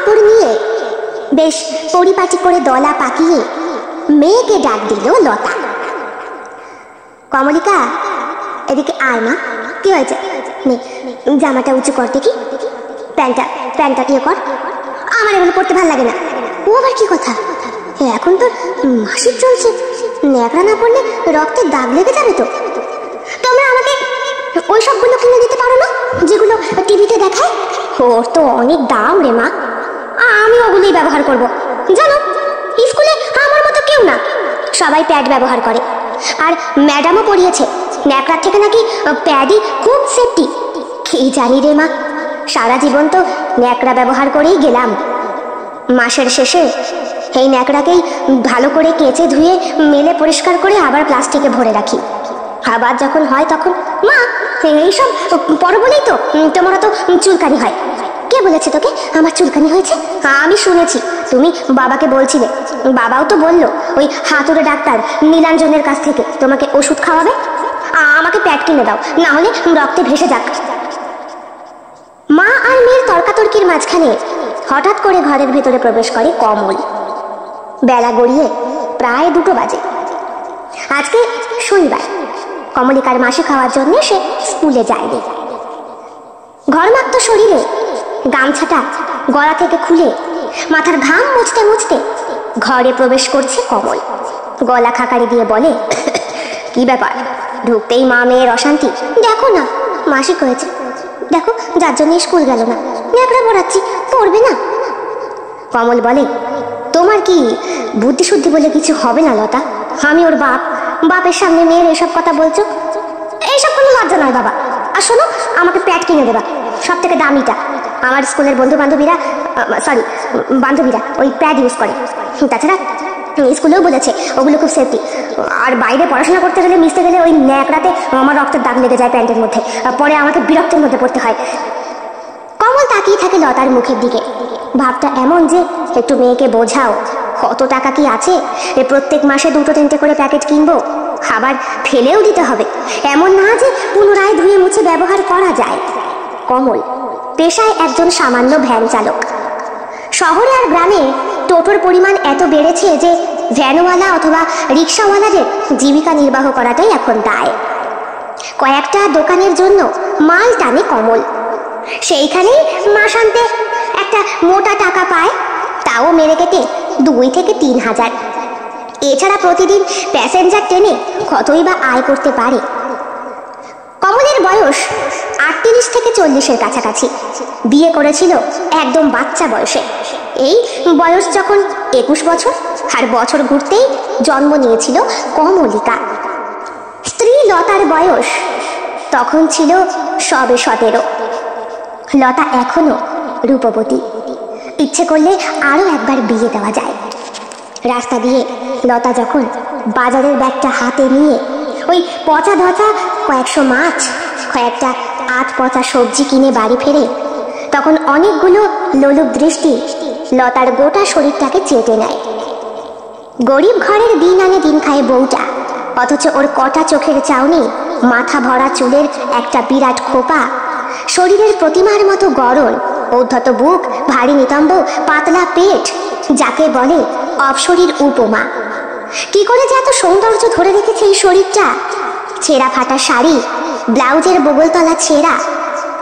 কাপড় নিয়ে বেশ পরিপাটি করে দলা পাকিয়ে মেয়েকে ডাক দিল লতা। কমলিকা, এদিকে আয় মা। কি হয়েছে? নে, জামাটা উঁচু কর দেখি, প্যান্টটা ইয়ে কর। আমার এগুলো পড়তে ভালো লাগে না। ও আবার কি কথা? এখন তোর মাসিক চলছে, ন্যাকড়া না পড়লে রক্তের দাগ লেগে যাবে তো। তোমরা আমাকে ওই সবগুলো কিনে দিতে পারো না যেগুলো টিভিতে দেখায়? ওর তো অনেক দাম রে মা, আমি ওগুলোই ব্যবহার করব। জানো, স্কুলে আমার মতো কেউ না, সবাই প্যাড ব্যবহার করে। আর ম্যাডামও পড়িয়েছে ন্যাকড়ার থেকে নাকি প্যাডই খুব সেফটি। কি জানি রে মা, সারা জীবন তো ন্যাকড়া ব্যবহার করেই গেলাম। মাসের শেষে এই ন্যাকড়াকেই ভালো করে কেচে ধুয়ে মেলে পরিষ্কার করে আবার প্লাস্টিকে ভরে রাখি। আবার যখন হয় তখন মা এইসব পরো বলেই তো তোমারও তো চুলকানি হয়। কে বলেছে তোকে আমার চুলকানি হয়েছে? আমি শুনেছি, তুমি বাবাকে বলছিলে। বাবাও তো বললো ওই হাতুড়ে ডাক্তার নীলাঞ্জনের কাছ থেকে তোমাকে ওষুধ খাওয়াবে। আমাকে প্যাড কিনে দাও, না হলে রক্তে ভেসে যাক। মা আর মেয়ের তর্কাতর্কির মাঝখানে হঠাৎ করে ঘরের ভেতরে প্রবেশ করে কমল। বেলা গড়িয়ে প্রায় 2টো বাজে। আজকে শনিবার, কমলিকার মাসিক হওয়ার জন্য সে স্কুলে যায়নি। ঘরমাক্ত শরীরে গামছাটা গলা থেকে খুলে মাথার ঘাম মুছতে মুছতে ঘরে প্রবেশ করছে কমল। গলা খাকারি দিয়ে বলে, কি ব্যাপার, ঢুকতেই মা মেয়ের অশান্তি? দেখো না, মাসিক হয়েছে, দেখো, যার জন্য স্কুল গেল না, ন্যাকড়া পড়াচ্ছি, পড়বে না। কমল বলে, তোমার কি বুদ্ধি শুদ্ধি বলে কিছু হবে না লতা? আমি ওর বাপের সামনে মেয়ের এসব কথা বলছো? এইসব কোনো লজ্জা নয় বাবা। আর শোনো, আমাকে প্যাড কিনে দেবা, সব থেকে দামিটা। আমার স্কুলের বান্ধবীরা ওই প্যাড ইউজ করে। তাছাড়া স্কুলেও বলেছে ওগুলো খুব সেফটি। আর বাইরে পড়াশোনা করতে গেলে, মিশতে গেলে ওই ন্যাকড়াতে আমার রক্তের দাগ লেগে যায় প্যান্টের মধ্যে, পরে আমাকে বিরক্তের মধ্যে পড়তে হয়। কমল তাকিয়ে থাকে লতার মুখের দিকে। ভাবটা এমন যে একটু মেয়েকে বোঝাও, কত টাকা কি আছে, প্রত্যেক মাসে 2-3টে করে প্যাকেট কিনবো, আবার ফেলেও দিতে হবে। এমন না যে পুনরায় ধুয়ে মুছে ব্যবহার করা যায়। কমল পেশায় একজন সামান্য ভ্যান চালক। শহরে আর গ্রামে টোটোর পরিমাণ এত বেড়েছে যে ভ্যানওয়ালা অথবা রিক্সাওয়ালাদের জীবিকা নির্বাহ করাটাই এখন দায়। কয়েকটা দোকানের জন্য মাল টানে কমল, সেইখানেই মাসান্তে একটা মোটা টাকা পায়, তাও মেরে কেটে 2 থেকে 3 হাজার। এছাড়া প্রতিদিন প্যাসেঞ্জার টেনে কতই বা আয় করতে পারে। কমলের বয়স 38 থেকে 40-এর কাছাকাছি। বিয়ে করেছিল একদম বাচ্চা বয়সে। এই বয়স যখন 21 বছর, আর বছর ঘুরতেই জন্ম নিয়েছিল কমলিকা। স্ত্রী লতার বয়স তখন ছিল সবে 17। লতা এখনো রূপবতী, ইচ্ছে করলে আরো একবার বিয়ে দেওয়া যায়। রাস্তা দিয়ে লতা যখন বাজারের ব্যাগটা হাতে নিয়ে ওই পচা ধচা কয়েকশো মাছ, কয়েকটা আধ পচা সবজি কিনে বাড়ি ফেরে, তখন অনেকগুলো লোলুপ দৃষ্টি লতার গোটা শরীরটাকে চেটে নেয়। গরিব ঘরের দিন আনে দিন খায় বউটা, অথচ ওর কটা চোখের চাউনি, মাথা ভরা চুলের একটা বিরাট খোপা, শরীরের প্রতিমার মতো গড়ন, ঔদ্ধত বুক, ভারী নিতম্ব, পাতলা পেট, যাকে বলে অপসরীর উপমা। কি করে যে এত সৌন্দর্য ধরে রেখেছে এই শরীরটা! ছেঁড়া ফাটা শাড়ি, ব্লাউজের বগলতলা ছেঁড়া,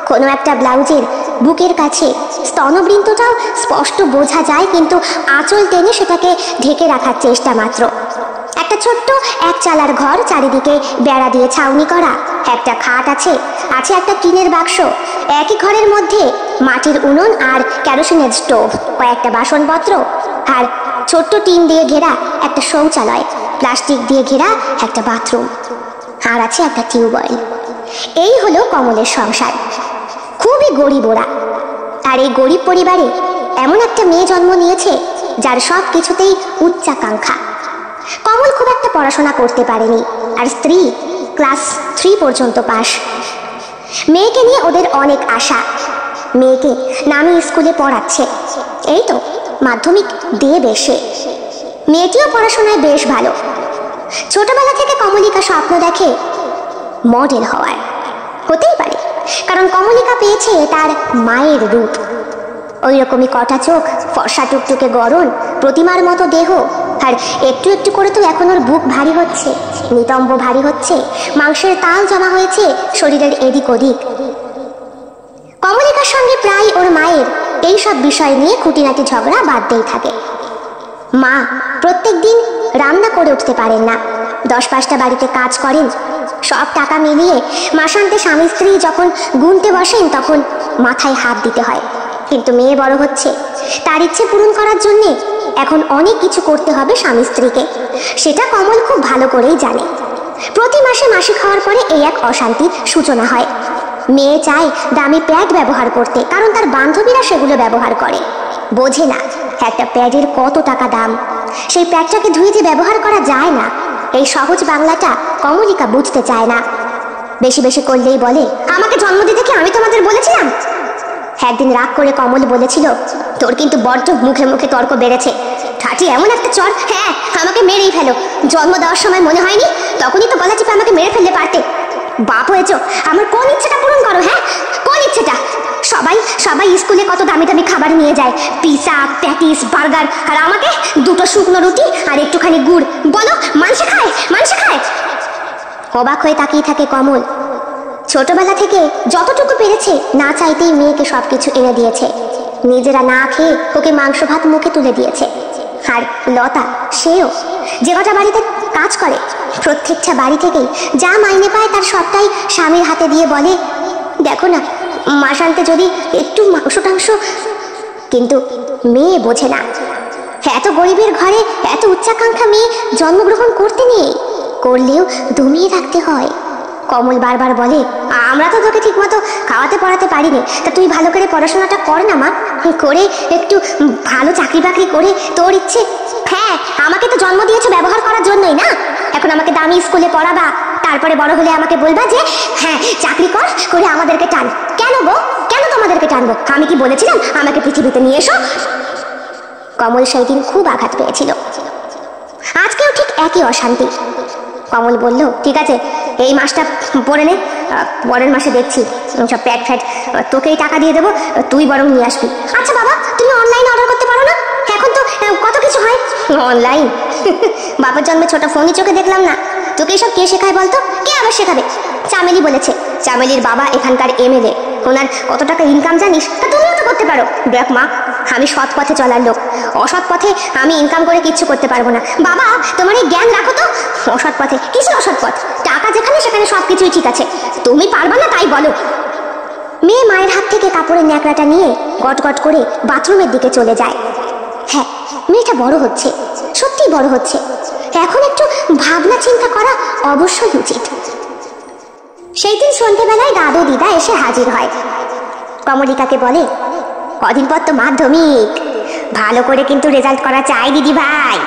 কোনো একটা ব্লাউজের বুকের কাছে স্তনবৃন্তটাও স্পষ্ট বোঝা যায়, কিন্তু আঁচল টেনে সেটাকে ঢেকে রাখার চেষ্টা মাত্র। একটা ছোট্ট 1 চালার ঘর, চারিদিকে বেড়া দিয়ে ছাউনি করা, একটা খাট আছে একটা টিনের বাক্স, একই ঘরের মধ্যে মাটির উনুন আর কেরোসিনের স্টোভ, কয়েকটা বাসনপত্র, আর ছোট্ট টিন দিয়ে ঘেরা একটা শৌচালয়, প্লাস্টিক দিয়ে ঘেরা একটা বাথরুম, আর আছে একটা টিউবওয়েল। এই হলো কমলের সংসার। খুবই গরিব ওরা। আর এই গরিব পরিবারে এমন একটা মেয়ে জন্ম নিয়েছে যার সব কিছুতেই উচ্চাকাঙ্ক্ষা। কমল খুব একটা পড়াশোনা করতে পারেনি, আর স্ত্রী ক্লাস 3 পর্যন্ত পাস। মেয়েকে নিয়ে ওদের অনেক আশা। মেয়েকে নামি স্কুলে পড়াচ্ছে, এই তো মাধ্যমিক দেবে সে। মেয়েটিও পড়াশোনায় বেশ ভালো। ছোটবেলা থেকে কমলিকা স্বপ্ন দেখে মডেল হওয়ার। হতেই পারে, কারণ কমলিকা পেয়েছে তার মায়ের রূপ। ওই রকমই কটা চোখ, ফর্সা টুকটুকে গড়ন, প্রতিমার মতো দেহ, আর একটু একটু করে তো এখন ওর বুক ভারী হচ্ছে, নিতম্ব ভারী হচ্ছে, মাংসের তাল জমা হয়েছে শরীরের এদিক ওদিক। কমলিকার সঙ্গে প্রায় ওর মায়ের এই সব বিষয় নিয়ে খুঁটিনাটি ঝগড়া বাঁধতেই থাকে। মা প্রত্যেক দিন রান্না করে উঠতে পারেন না, 10-5টা বাড়িতে কাজ করেন, সব টাকা মিলিয়ে মাসান্তে স্বামী স্ত্রী যখন গুনতে বসেন তখন মাথায় হাত দিতে হয়। কিন্তু মেয়ে বড় হচ্ছে, তার ইচ্ছে পূরণ করার জন্যে এখন অনেক কিছু করতে হবে স্বামী স্ত্রীকে, সেটা কমল খুব ভালো করেই জানে। প্রতি মাসে মাসিক হওয়ার পরে এই এক অশান্তির সূচনা হয়। মেয়ে চায় দামি প্যাড ব্যবহার করতে, কারণ তার বান্ধবীরা সেগুলো ব্যবহার করে। বোঝে না একটা প্যাডের কত টাকা দাম, সেই প্যাডটাকে ধুয়ে যে ব্যবহার করা যায় না, এই সহজ বাংলাটা কমলিকা বুঝতে চায় না। বেশি বেশি করলেই বলে, আমাকে জন্ম দিতে কি আমি তোমাদের বলেছিলাম? একদিন রাগ করে কমল বলেছিল, তোর কিন্তু বড্ড মুখে মুখে তর্ক বেড়েছে, ঠাটি এমন একটা চর, হ্যাঁ আমাকে মেরেই ফেলো, জন্ম দেওয়ার সময় মনে হয়নি? তখনই তো গলা চিপে আমাকে মেরে ফেলতে পারতে। বাপ হয়েছ, আমার কোন ইচ্ছেটা পূরণ করো? হ্যাঁ কোন ইচ্ছেটা? সবাই সবাই স্কুলে কত দামি দামি খাবার নিয়ে যায়, পিৎজা, প্যাটিস, বার্গার, আর আমাকে দুটো শুকনো রুটি আর একটুখানি গুড়। বলো মানুষে খায়? মানুষে খায়? অবাক হয়ে তাকিয়ে থাকে কমল। ছোটবেলা থেকে যতটুকু পেরেছে না চাইতেই মেয়েকে সবকিছু এনে দিয়েছে, নিজেরা না খেয়ে ওকে মাংস ভাত মুখে তুলে দিয়েছে। আর লতা, সেও যে কটা বাড়িতে কাজ করে, প্রত্যেকটা বাড়ি থেকেই যা মাইনে পায় তার সবটাই স্বামীর হাতে দিয়ে বলে, দেখো না মাসান্তে যদি একটু মাংস টাংস। কিন্তু মেয়ে বোঝে না, এত গরিবের ঘরে এত উচ্চাকাঙ্ক্ষা মেয়ে জন্মগ্রহণ করতে নেই, করলেও দমিয়ে রাখতে হয়। কমল বারবার বলে, আমরা তো তোকে ঠিক মতো খাওয়াতে পড়াতে পারিনি, তা তুই ভালো করে পড়াশোনাটা কর না মা, করে একটু ভালো চাকরি বাকরি করে তোর ইচ্ছে। হ্যাঁ আমাকে তো জন্ম দিয়েছো ব্যবহার করার জন্যই না, এখন আমাকে দামি স্কুলে পড়াবা, তারপরে বড় হলে আমাকে বলবা যে হ্যাঁ চাকরি কর করে আমাদেরকে টান। কেন গো, কেন তোমাদেরকে টানবো? আমি কি বলেছিলাম আমাকে পৃথিবীতে নিয়ে এসো? কমল সেই দিন খুব আঘাত পেয়েছিল, আজকেও ঠিক একই অশান্তি। কমল বলল, ঠিক আছে এই মাসটা পরে নে, পরের মাসে দেখছি সব প্যাড ফ্যাড তোকেই টাকা দিয়ে দেবো, তুই বরং নিয়ে আসবি। আচ্ছা বাবা তুমি অনলাইনে অর্ডার করতে পারো না? এখন তো কত কিছু হয় অনলাইন। বাবার জন্মে ছোট ফোনই চোখে দেখলাম না, তোকে এসব কে শেখায় বলতো? কে আবার শেখাবে? চামেলি বলেছে, চামেলির বাবা এখানকার এমএলএ, ওনার কত টাকা ইনকাম জানিস? তা তুমিও তো করতে পারো। দেখ মা, আমি সৎ পথে চলার লোক, অসৎ পথে আমি ইনকাম করে কিচ্ছু করতে পারবো না। বাবা তোমার এই জ্ঞান রাখো তো। অসৎ পথে? কিসের অসৎ পথ? টাকা যেখানে সেখানে সবকিছুই ঠিক আছে, তুমি পারবা না তাই বলো। মেয়ে মায়ের হাত থেকে কাপড়ের ন্যাকড়াটা নিয়ে গট গট করে বাথরুমের দিকে চলে যায়। হ্যাঁ মেয়েটা বড় হচ্ছে, সত্যি বড় হচ্ছে, এখন একটু ভাবনা চিন্তা করা অবশ্যই উচিত। সেই দিন সন্ধ্যেবেলায় দাদু দিদা এসে হাজির হয়। কমলিকাকে বলে, কদিন পর তো মাধ্যমিক, ভালো করে কিন্তু রেজাল্ট করা চাই দিদি ভাই,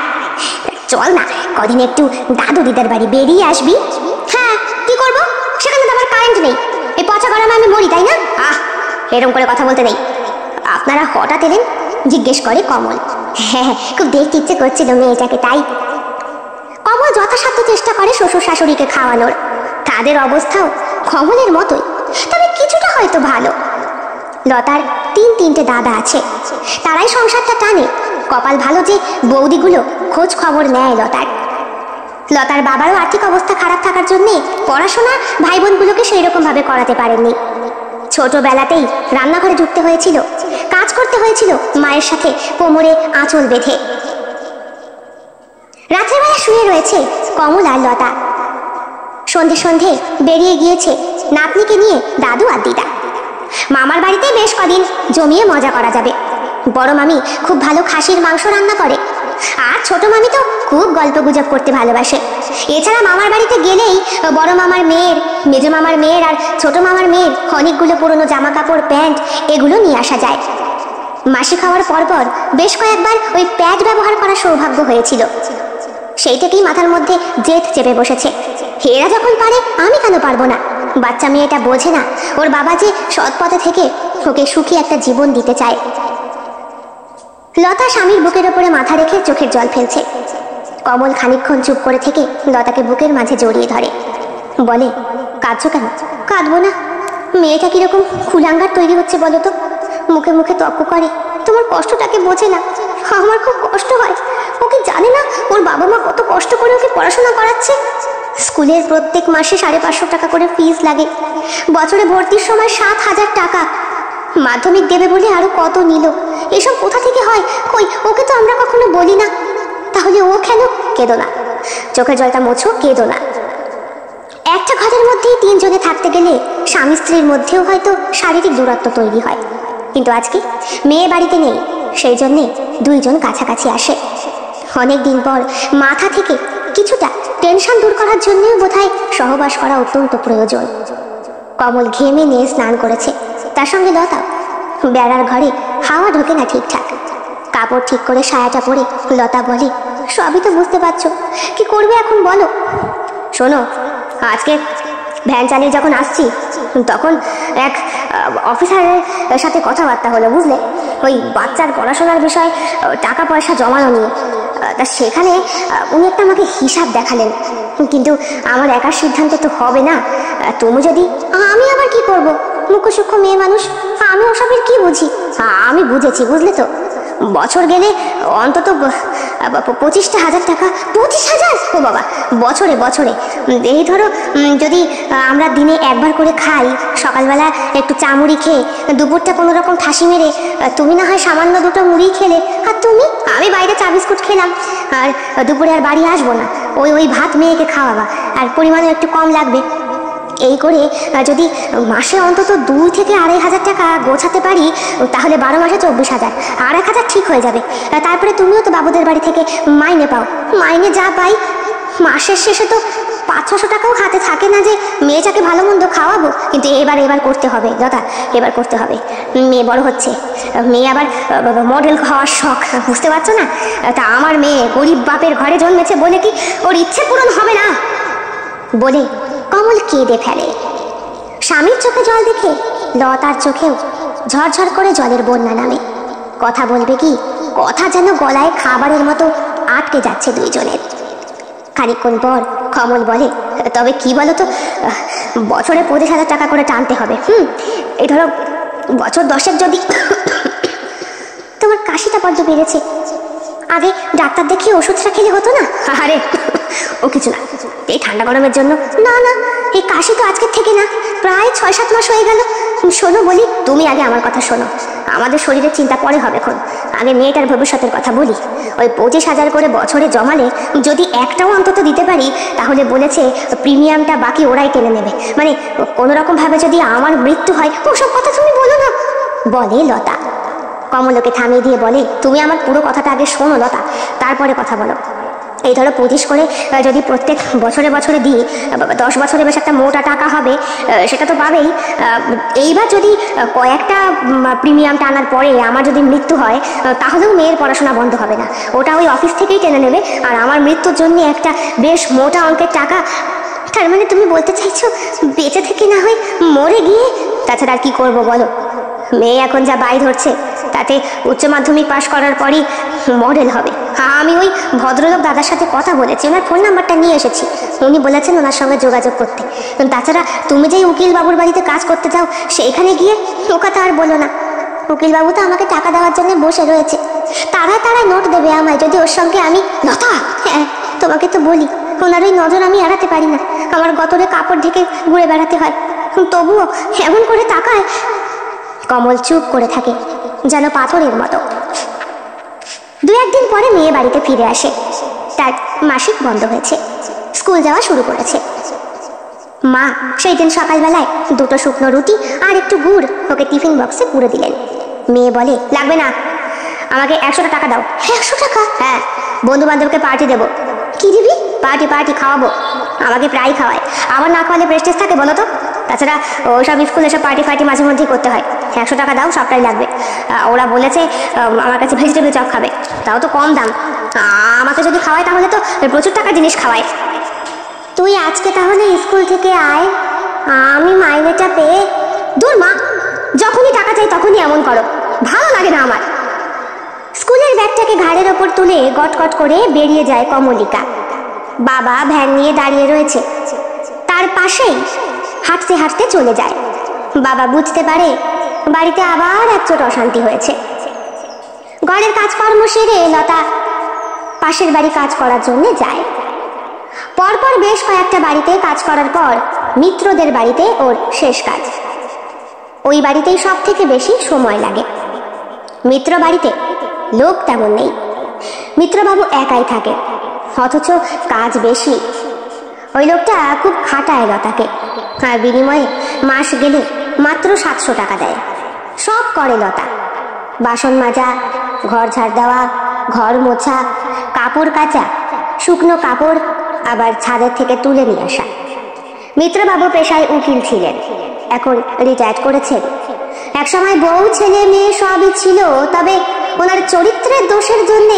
চল না কদিন একটু দাদু দিদার বাড়ি বেরিয়ে আসবি। হ্যাঁ কি করবো, সেখানে তো আমার কারেন্ট নেই, এই পচা গরমে আমি মরি তাই না? এরকম করে কথা বলতে নেই। আপনারা হঠাৎ এলেন? জিজ্ঞেস করে কমল। হ্যাঁ খুব দেখতে ইচ্ছে করছিল মেয়েটাকে তাই। কমল যথাসাধ্য চেষ্টা করে শ্বশুর শাশুড়িকে খাওয়ানোর, তাদের অবস্থাও কমলের মতোই, তবে কিছুটা হয়তো ভালো। লতার 3-3টে দাদা আছে, তারাই সংসারটা টানে। কপাল ভালো যে বৌদিগুলো খোঁজ খবর নেয় লতার। লতার বাবারও আর্থিক অবস্থা খারাপ থাকার জন্যে পড়াশোনা ভাই বোনগুলোকে সেই রকম ভাবে করাতে পারেননি। ছোটবেলাতেই রান্নাঘরে ঢুকতে হয়েছিল, কাজ করতে হয়েছিল মায়ের সাথে কোমরে আঁচল বেঁধে। রাত্রেবেলা শুয়ে রয়েছে কমল আর লতা। সন্ধে সন্ধে বেরিয়ে গিয়েছে নাতনিকে নিয়ে দাদু আর দিদা। মামার বাড়িতে বেশ কদিন জমিয়ে মজা করা যাবে। বড় মামি খুব ভালো খাসির মাংস রান্না করে, আর ছোট মামি তো খুব গল্প গুজব করতে ভালোবাসে। এছাড়া মামার বাড়িতে গেলেই বড় মামার মেয়ের, মেজ মামার মেয়ের আর ছোট মামার মেয়ের অনেকগুলো পুরনো জামা কাপড়, প্যান্ট এগুলো নিয়ে আসা যায়। মাসি খাওয়ার পরপর বেশ কয়েকবার ওই প্যাড ব্যবহার করার সৌভাগ্য হয়েছিল। সেই থেকেই মাথার মধ্যে জেদ চেপে বসেছে, এরা যখন পারে আমি কেন পারবো না? বাচ্চা মেয়েটা বোঝে না ওর বাবা যে সৎ পথে থেকে ওকে সুখী একটা জীবন দিতে চায়। লতা স্বামীর বুকের ওপরে মাথা রেখে চোখের জল ফেলছে। কমল খানিকক্ষণ চুপ করে থেকে লতাকে বুকের মাঝে জড়িয়ে ধরে, বলে, কাঁদছো কেন? কাঁদবো না, মেয়েটা কিরকম কুলাঙ্গার তৈরি হচ্ছে বলো তো, মুখে মুখে তর্ক করে, আমার কষ্টটাকে বোঝে না। আমার খুব কষ্ট হয়। ও কি জানে না ওর বাবা মা কত কষ্ট করে ওকে পড়াশোনা করাচ্ছে? স্কুলের প্রত্যেক মাসে 550 টাকা করে ফিস লাগে। বছরে ভর্তির সময় 7,000 টাকা। মাধ্যমিক দেবে বলে আরো কত নিল। এসব কোথা থেকে হয়? কই, ওকে তো আমরা কখনো বলি না। তাহলে ও কেন? কেঁদো না, চোখের জলটা মোছো, কেঁদো না। একটা ঘরের মধ্যেই 3 জনে থাকতে গেলে স্বামী স্ত্রীর মধ্যেও হয়তো শারীরিক দূরত্ব তৈরি হয়, কিন্তু আজকে মেয়ে বাড়িতে নেই, সেই জন্যে 2 জন কাছাকাছি আসে। অনেক দিন পর মাথা থেকে কিছুটা টেনশন দূর করার জন্যও বোধহয় সহবাস করা অত্যন্ত প্রয়োজন। কমল ঘেমে নিয়ে স্নান করেছে, তার সঙ্গে লতা। বেড়ার ঘরে হাওয়া ঢোকে না ঠিকঠাক। কাপড় ঠিক করে সায়াটা পরে লতা বলে, সবই তো বুঝতে পারছো, কি করবে এখন বলো? শোনো, আজকে ভ্যান চালিয়ে যখন আসছি তখন এক অফিসারের সাথে কথাবার্তা হলো, বুঝলে, ওই বাচ্চার পড়াশোনার বিষয়ে টাকা পয়সা জমানো নিয়ে। তা সেখানে উনি একটা আমাকে হিসাব দেখালেন, কিন্তু আমার একার সিদ্ধান্তে তো হবে না। তুমি যদি... আমি আবার কি করব? মুখ্য সূক্ষ্ম মেয়ে মানুষ, আমি ওসবের কি বুঝি? আমি বুঝেছি, বুঝলে তো। বছর গেলে অন্তত 25,000 টাকা। 25,000? ও বাবা, বছরে বছরে। এই ধরো, যদি আমরা দিনে একবার করে খাই, সকালবেলা একটু চা মুড়ি খেয়ে, দুপুরটা কোনো রকম ঠাসি মেরে, তুমি না হয় সামান্য 2টো মুড়ি খেলে, আর তুমি... আমি বাইরে চা বিস্কুট খেলাম, আর দুপুরে আর বাড়ি আসবো না, ওই ভাত মেয়েকে খাওয়াবা, আর পরিমাণে একটু কম লাগবে। এই করে যদি মাসে অন্তত 2 থেকে 2,500 টাকা গোছাতে পারি, তাহলে 12 মাসে 24,000, আর 1,000 ঠিক হয়ে যাবে। তারপরে তুমিও তো বাবুদের বাড়ি থেকে মাইনে পাও। মাইনে যা পাই, মাসের শেষে তো 500-600 টাকাও হাতে থাকে না যে মেয়েটাকে ভালো মন্দ খাওয়াবো। কিন্তু এবার করতে হবে দাদা, এবার করতে হবে। মেয়ে বড় হচ্ছে, মেয়ে আবার মডেল হওয়ার শখ, বুঝতে পারছো না? তা আমার মেয়ে গরিব বাপের ঘরে জন্মেছে বলে কি ওর ইচ্ছে পূরণ হবে না? বলে কমল কেঁদে ফেলে। স্বামীর চোখে জল দেখে লতার চোখেও ঝরঝর করে জলের বন্যা নামে। কথা বলবে কি, কথা যেন গলায় খাবারের মতো আটকে যাচ্ছে 2 জনের। খানিকক্ষণ পর কমল বলে, তবে কি বলো তো, বছরে 25,000 টাকা করে টানতে হবে। এই ধরো বছর 10 যদি... তোমার কাশিটা বড্ড বেড়েছে, আগে ডাক্তার দেখিয়ে ওষুধটা খেলে হতো না? আরে ও কিছু না, এই ঠান্ডা গরমের জন্য। না না, এই কাশি তো আজকের থেকে না, প্রায় 6-7 মাস হয়ে গেল। শোনো বলি, তুমি আগে আমার কথা শোনো। আমাদের শরীরের চিন্তা পরে হবে, এখন আগে মেয়েটার ভবিষ্যতের কথা বলি। ওই 25,000 করে বছরে জমালে যদি একটাও অন্তত দিতে পারি, তাহলে বলেছে প্রিমিয়ামটা বাকি ওরাই টেনে নেবে। মানে কোনো রকম ভাবে যদি আমার মৃত্যু হয়, ওসব কথা তুমি বলো না, বলে লতা। কমলকে থামিয়ে দিয়ে বলে, তুমি আমার পুরো কথাটা আগে শোনো লতা, তারপরে কথা বলো। এই ধরো 25 করে যদি প্রত্যেক বছরে বছরে দিই, 10 বছরে বেশ একটা মোটা টাকা হবে, সেটা তো পাবেই। এইবার যদি কয়েকটা প্রিমিয়াম টানার পরে আমার যদি মৃত্যু হয়, তাহলেও মেয়ের পড়াশোনা বন্ধ হবে না, ওটা ওই অফিস থেকেই টেনে নেবে। আর আমার মৃত্যুর জন্য একটা বেশ মোটা অঙ্কের টাকা। তার মানে তুমি বলতে চাইছো বেঁচে থেকে না হয় মরে গিয়ে? তাছাড়া আর কি করবো বলো? মেয়ে এখন যা বাই ধরছে, তাতে উচ্চ মাধ্যমিক পাশ করার পরই মডেল হবে। আমি ওই ভদ্রলোক দাদার সাথে কথা বলেছি, ওনার ফোন নাম্বারটা নিয়ে এসেছি। উনি বলেছেন ওনার সঙ্গে যোগাযোগ করতে। তাছাড়া তুমি যেই উকিল বাবুর বাড়িতে কাজ করতে যাও, সেইখানে গিয়ে ও কথা আর বলো না। উকিল বাবু তো আমাকে টাকা দেওয়ার জন্য বসে রয়েছে, তারাই নোট দেবে আমায় যদি ওর সঙ্গে আমি... লতা, হ্যাঁ তোমাকে তো বলি, ওনার ওই নজর আমি এড়াতে পারি না। আমার গতরে কাপড় ঢেকে ঘুরে বেড়াতে হয়, তবুও এমন করে তাকায়। কমল চুপ করে থাকে, যেন পাথরের মতো। 2-1 দিন পরে মেয়ে বাড়িতে ফিরে আসে। তার মাসিক বন্ধ হয়েছে, স্কুল যাওয়া শুরু করেছে। মা সেই দিন সকালবেলায় 2টো শুকনো রুটি আর একটু গুড় ওকে টিফিন বক্সে পুরে দিলেন। মেয়ে বলে, লাগবে না, আমাকে 100 টাকা দাও। 100 টাকা? হ্যাঁ, বন্ধু বান্ধবকে পার্টি দেবো। কি দিবি? পার্টি খাওয়াবো। আমাকে প্রায় খাওয়ায়, আবার না খাওয়ালে প্রেস্টিজ থাকে বলো তো? তাছাড়া ওসব স্কুলে সব পার্টি মাঝে মধ্যেই করতে হয়। 100 টাকা দাও, সবটাই লাগবে। ওরা বলেছে আমার কাছে ভেজিটেবল চপ খাবে, তাও তো কম দাম। আমাকে যদি খাওয়ায় তাহলে তো প্রচুর টাকা জিনিস খাওয়ায়। তুই আজকে তাহলে স্কুল থেকে আয়, আমি মাইনেটা পেয়ে... দূর মা, যখনই টাকা চাই তখনই এমন করো, ভালো লাগে না আমার। স্কুলের ব্যাগটাকে ঘাড়ের ওপর তুলে গটগট করে বেরিয়ে যায় কমলিকা। বাবা ভ্যান নিয়ে দাঁড়িয়ে রয়েছে, তার পাশেই হাঁটতে হাঁটতে চলে যায়। বাবা বুঝতে পারে বাড়িতে আবার একচোট অশান্তি হয়েছে। ঘরের কাজকর্ম সেরে লতা পাশের বাড়ি কাজ করার জন্য যায়। পরপর বেশ কয়েকটা বাড়িতে কাজ করার পর মিত্রদের বাড়িতে ওর শেষ কাজ। ওই বাড়িতেই সব থেকে বেশি সময় লাগে। মিত্র বাড়িতে লোক তেমন নেই, মিত্রবাবু একাই থাকে, অথচ কাজ বেশি। ওই লোকটা খুব খাটায় লতাকে, আর বিনিময়ে মাস গেলে মাত্র 700 টাকা দেয়। সব করে লতা, বাসন মাজা, ঘর ঝাড় দেওয়া, ঘর মোছা, কাপড় কাচা, শুকনো কাপড় আবার ছাদের থেকে তুলে নিয়ে আসা। মিত্রবাবু পেশায় উকিল ছিলেন, এখন রিটায়ার করেছেন। একসময় বউ ছেলে মেয়ে সবই ছিল, তবে ওনার চরিত্রের দোষের জন্য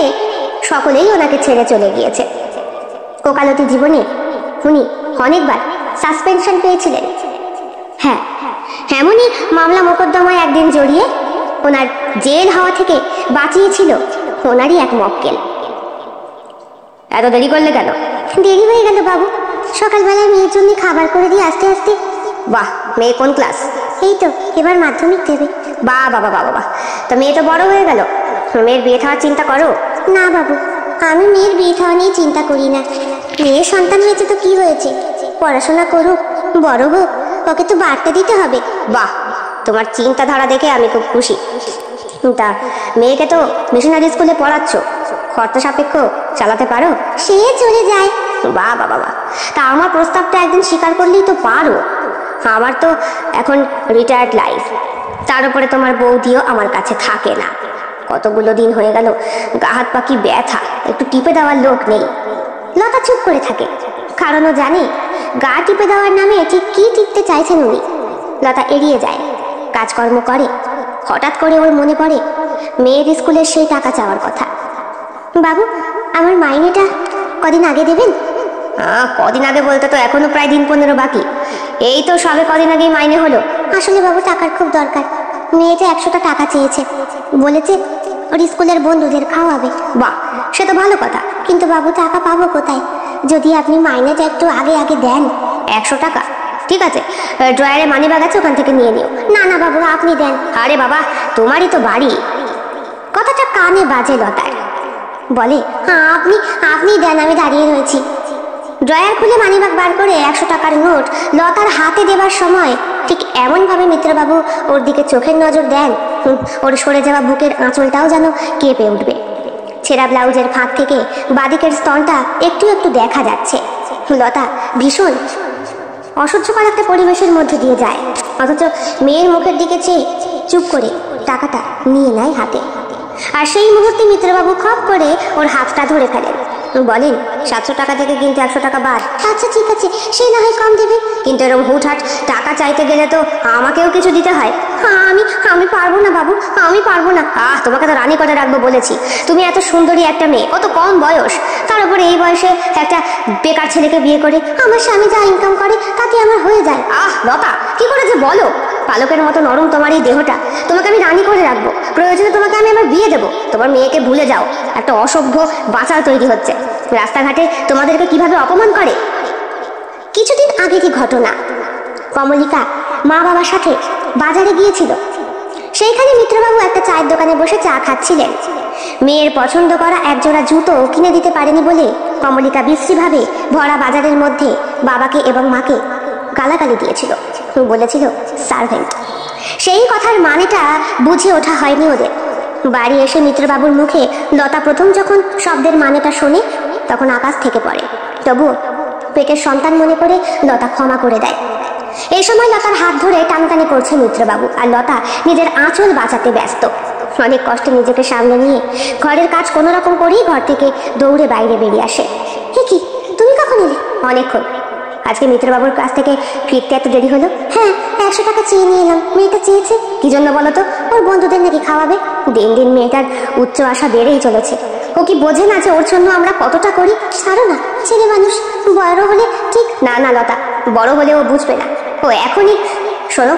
সকলেই ওনাকে ছেড়ে চলে গিয়েছে। ওকালতি জীবনে উনি অনেকবার সাসপেনশন পেয়েছিলেন। হ্যাঁ, এমনই মামলা মোকদ্দমায় একদিন জড়িয়ে ওনার জেল হওয়া থেকে বাঁচিয়েছিল ওনারই এক মক্কেল। এত দেরি করলে কেন? দেরি হয়ে গেল বাবু, সকালবেলায় মেয়ের জন্য খাবার করে দিয়ে আসতে আসতে। বাহ, মেয়ে কোন ক্লাস? এই তো এবার মাধ্যমিক দেবে। বাহ বাবা বাবা বাহ, তো মেয়ে তো বড় হয়ে গেল, মেয়ের বিয়ে থাওয়ার চিন্তা করো? না বাবু, আমি মেয়ের বিয়ে থাওয়া নিয়ে চিন্তা করি না। মেয়ের সন্তান হয়েছে তো কি হয়েছে, পড়াশোনা করুক, বড় হোক, ওকে তো বার্তা দিতে হবে। বাহ, তোমার চিন্তাধারা দেখে আমি খুব খুশি। তা মেয়েকে তো মিশনারি স্কুলে পড়াচ্ছ, খরচ সাপেক্ষ চালাতে পারো? সে চলে যায়। বাহ বাবা বাহ, তা আমার প্রস্তাবটা একদিন স্বীকার করলেই তো পারো। আমার তো এখন রিটায়ার্ড লাইফ, তার উপরে তোমার বৌদিও আমার কাছে থাকে না। কতগুলো দিন হয়ে গেল, গা হাত পা কি ব্যথা, একটু টিপে দেওয়ার লোক নেই। লতা চুপ করে থাকে, কারণও জানে গা টিপে দেওয়ার নামে ঠিক কি টিপতে চাইছেন উনি। লতা এড়িয়ে যায়, কাজকর্ম করে। হঠাৎ করে ওর মনে পড়ে মেয়ের স্কুলের সেই টাকা চাওয়ার কথা। বাবু, আমার মাইনেটা কদিন আগে দেবেন? কদিন আগে বলতে তো এখনো প্রায় দিন 15 বাকি। এই তো সবে কদিন আগেই মাইনে হলো। আসলে বাবু টাকার খুব দরকার, মেয়েটা 100টা টাকা চেয়েছে, বলেছে ওর স্কুলের বন্ধুদের খাওয়াবে। বাহ, সে তো ভালো কথা, কিন্তু বাবু টাকা পাবো কোথায়? যদি আপনি মাইনেটা একটু আগে আগে দেন। 100 টাকা? ঠিক আছে, ড্রয়ারে মানি ব্যাগ আছে, ওখান থেকে নিয়ে নিও। না না বাবু, আপনি দেন। আরে বাবা, তোমারই তো বাড়ি। কথাটা কানে বাজে লতার, বলে হ্যাঁ আপনি আপনি দেন, আমি দাঁড়িয়ে রয়েছি। ড্রয়ার খুলে মানিব্যাগ বার করে 100 টাকার নোট লতার হাতে দেবার সময় ঠিক এমনভাবে মিত্রবাবু ওর দিকে চোখের নজর দেন, ওর সরে যাওয়া বুকের আঁচলটাও যেন কেঁপে উঠবে। ছেঁড়া ব্লাউজের ফাঁক থেকে বাদিকের স্তনটা একটু একটু দেখা যাচ্ছে। লতা ভীষণ অসহ্যকর একটা পরিবেশের মধ্যে দিয়ে যায়, অথচ মেয়ের মুখের দিকে চেয়ে চুপ করে টাকাটা নিয়ে নেয় হাতে। আর সেই মুহূর্তে মিত্রবাবু খপ করে ওর হাতটা ধরে ফেলেন, বলেন 700 টাকা থেকে কিন্তু 100 টাকা বাদ। আচ্ছা ঠিক আছে, সেই না হয় কম দেবে, কিন্তু এরকম হুটহাট টাকা চাইতে গেলে তো আমাকেও কিছু দিতে হয়। আমি পারবো না বাবু, আমি পারবো না। তোমাকে তো রানী করে রাখবো বলেছি, তুমি এত সুন্দরী একটা মেয়ে, কত কম বয়স, তার উপরে এই বয়সে একটা বেকার ছেলেকে বিয়ে করে আমার স্বামী যা ইনকাম করে তাতে আমার হয়ে যায়। লতা, কি করে যে বলো, পালকের মতো নরম তোমার এই দেহটা, তোমাকে আমি রানী করে রাখবো, প্রয়োজনে তোমাকে আমি আবার বিয়ে দেবো। তোমার মেয়েকে ভুলে যাও, একটা অসভ্য বাঁচাল তৈরি হচ্ছে, রাস্তাঘাটে তোমাদেরকে কিভাবে অপমান করে। কিছুদিন আগেরই ঘটনা, কমলিকা মা বাবার সাথে বাজারে গিয়েছিল। সেইখানে মিত্রবাবু একটা চায়ের দোকানে বসে চা খাচ্ছিলেন। মেয়ের পছন্দ করা একজোড়া জুতো কিনে দিতে পারেনি বলে কমলিকা বিশ্রীভাবে ভরা বাজারের মধ্যে বাবাকে এবং মাকে গালাগালি দিয়েছিল, বলেছিল সার্ভেন্ট। সেই কথার মানেটা বুঝে ওঠা হয়নি ওদের। বাড়ি এসে মিত্রবাবুর মুখে লতা প্রথম যখন শব্দের মানেটা শোনে তখন আকাশ থেকে পড়ে, তবুও পেটের সন্তান মনে করে লতা ক্ষমা করে দেয়। এই সময় লতার হাত ধরে টানটানি করছে মিত্রবাবু, আর লতা নিজের আঁচল বাঁচাতে ব্যস্ত। অনেক কষ্টে নিজেকে সামনে নিয়ে ঘরের কাজ কোনো রকম করেই ঘর থেকে দৌড়ে বাইরে বেরিয়ে আসে। হে কি, তুমি কখন এলে? অনেকক্ষণ। আজকে মিত্রবাবুর কাছ থেকে ফিরতে এত দেরি হলো? হ্যাঁ, 100 টাকা চেয়ে নিয়ে এলাম। মেয়েটা চেয়েছে কি জন্য বলো তো? ওর বন্ধুদের নাকি খাওয়াবে। দিন দিন মেয়েটার উচ্চ আশা বেড়েই চলেছে। ও কি বোঝে না যে ওর জন্য আমরা কতটা করি? ছাড়ো না, ছেলে মানুষ, বড় হলে ঠিক। না না লতা, বড় হলে ও বুঝবে না, ও এখনই। শোনো,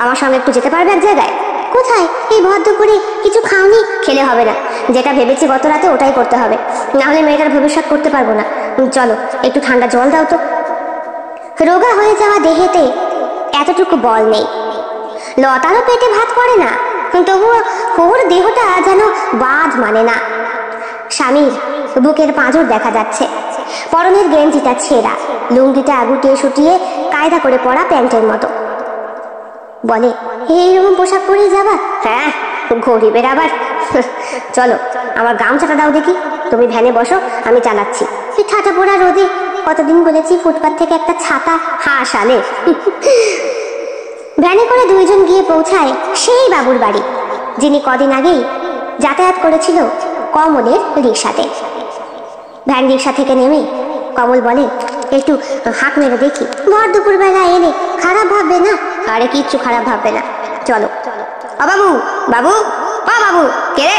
আমার সঙ্গে একটু যেতে পারবে এক জায়গায়? কোথায়? এই ভর দুপুরে কিছু খাওনি? খেলে হবে না, যেটা ভেবেছি গত রাতে ওটাই করতে হবে, না হলে মেয়েটার ভবিষ্যৎ করতে পারবো না। চলো, একটু ঠান্ডা জল দাও তো। রোগা হয়ে যাওয়া দেহেতে এতটুকু বল নেই। লতারও পেটে ভাত পড়ে না, তবুও ওর দেহটা যেন বাঁধ মানে না। স্বামীর বুকের পাঁজর দেখা যাচ্ছে, পরনের গেঞ্জিটা ছেঁড়া, লুঙ্গিটা গুটিয়ে শুটিয়ে কায়দা করে পরা প্যান্টের মতো। বলে, এইরকম পোশাক পরেই যাবা? হ্যাঁ, গরিবের আবার। চলো, আমার গামছাটা দাও দেখি। তুমি ভ্যানে বসো, আমি চালাচ্ছি। ঠাটা পোড়া রোদে কতদিন বলেছি ফুটপাত থেকে একটা ছাতা হাসালে। ভ্যানে করে দুইজন গিয়ে পৌঁছায় সেই বাবুর বাড়ি, যিনি কদিন আগেই যাতায়াত করেছিল কমলের রিক্সাতে। ভ্যান রিক্সা থেকে নেমে কমল বলে, একটু হাঁক মেরে দেখি। ভর দুপুরবেলা এলে খারাপ ভাববে না? আরে কিচ্ছু খারাপ ভাববে না, চলো। বাবু, বাবু, বাবু, কে রে?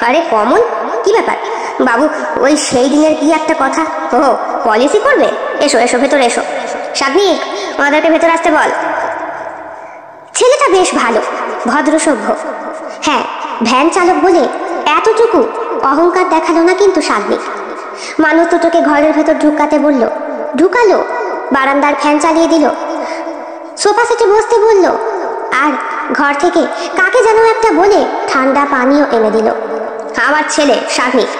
আরে কমল, কি ব্যাপার? বাবু, ওই সেই দিনের কি একটা কথা। ও, পলিসি করবে? এসো এসো, ভেতরে এসো। সাগ্নিক, ওনাদেরকে ভেতরে আসতে বল। ছেলেটা বেশ ভালো, ভদ্রসভ্য। হ্যাঁ, ভ্যান চালক বলে এতটুকু অহংকার দেখালো না কিন্তু সাগ্নিক। মানুষ দুটোকে ঘরের ভেতর ঢুকাতে বলল, ঢুকালো। বারান্দার ফ্যান চালিয়ে দিল, সোফা সেটে বসতে বলল, আর ঘর থেকে কাকে যেন একটা বলে ঠান্ডা পানীয় এনে দিল। আমার ছেলে সাগ্নিক,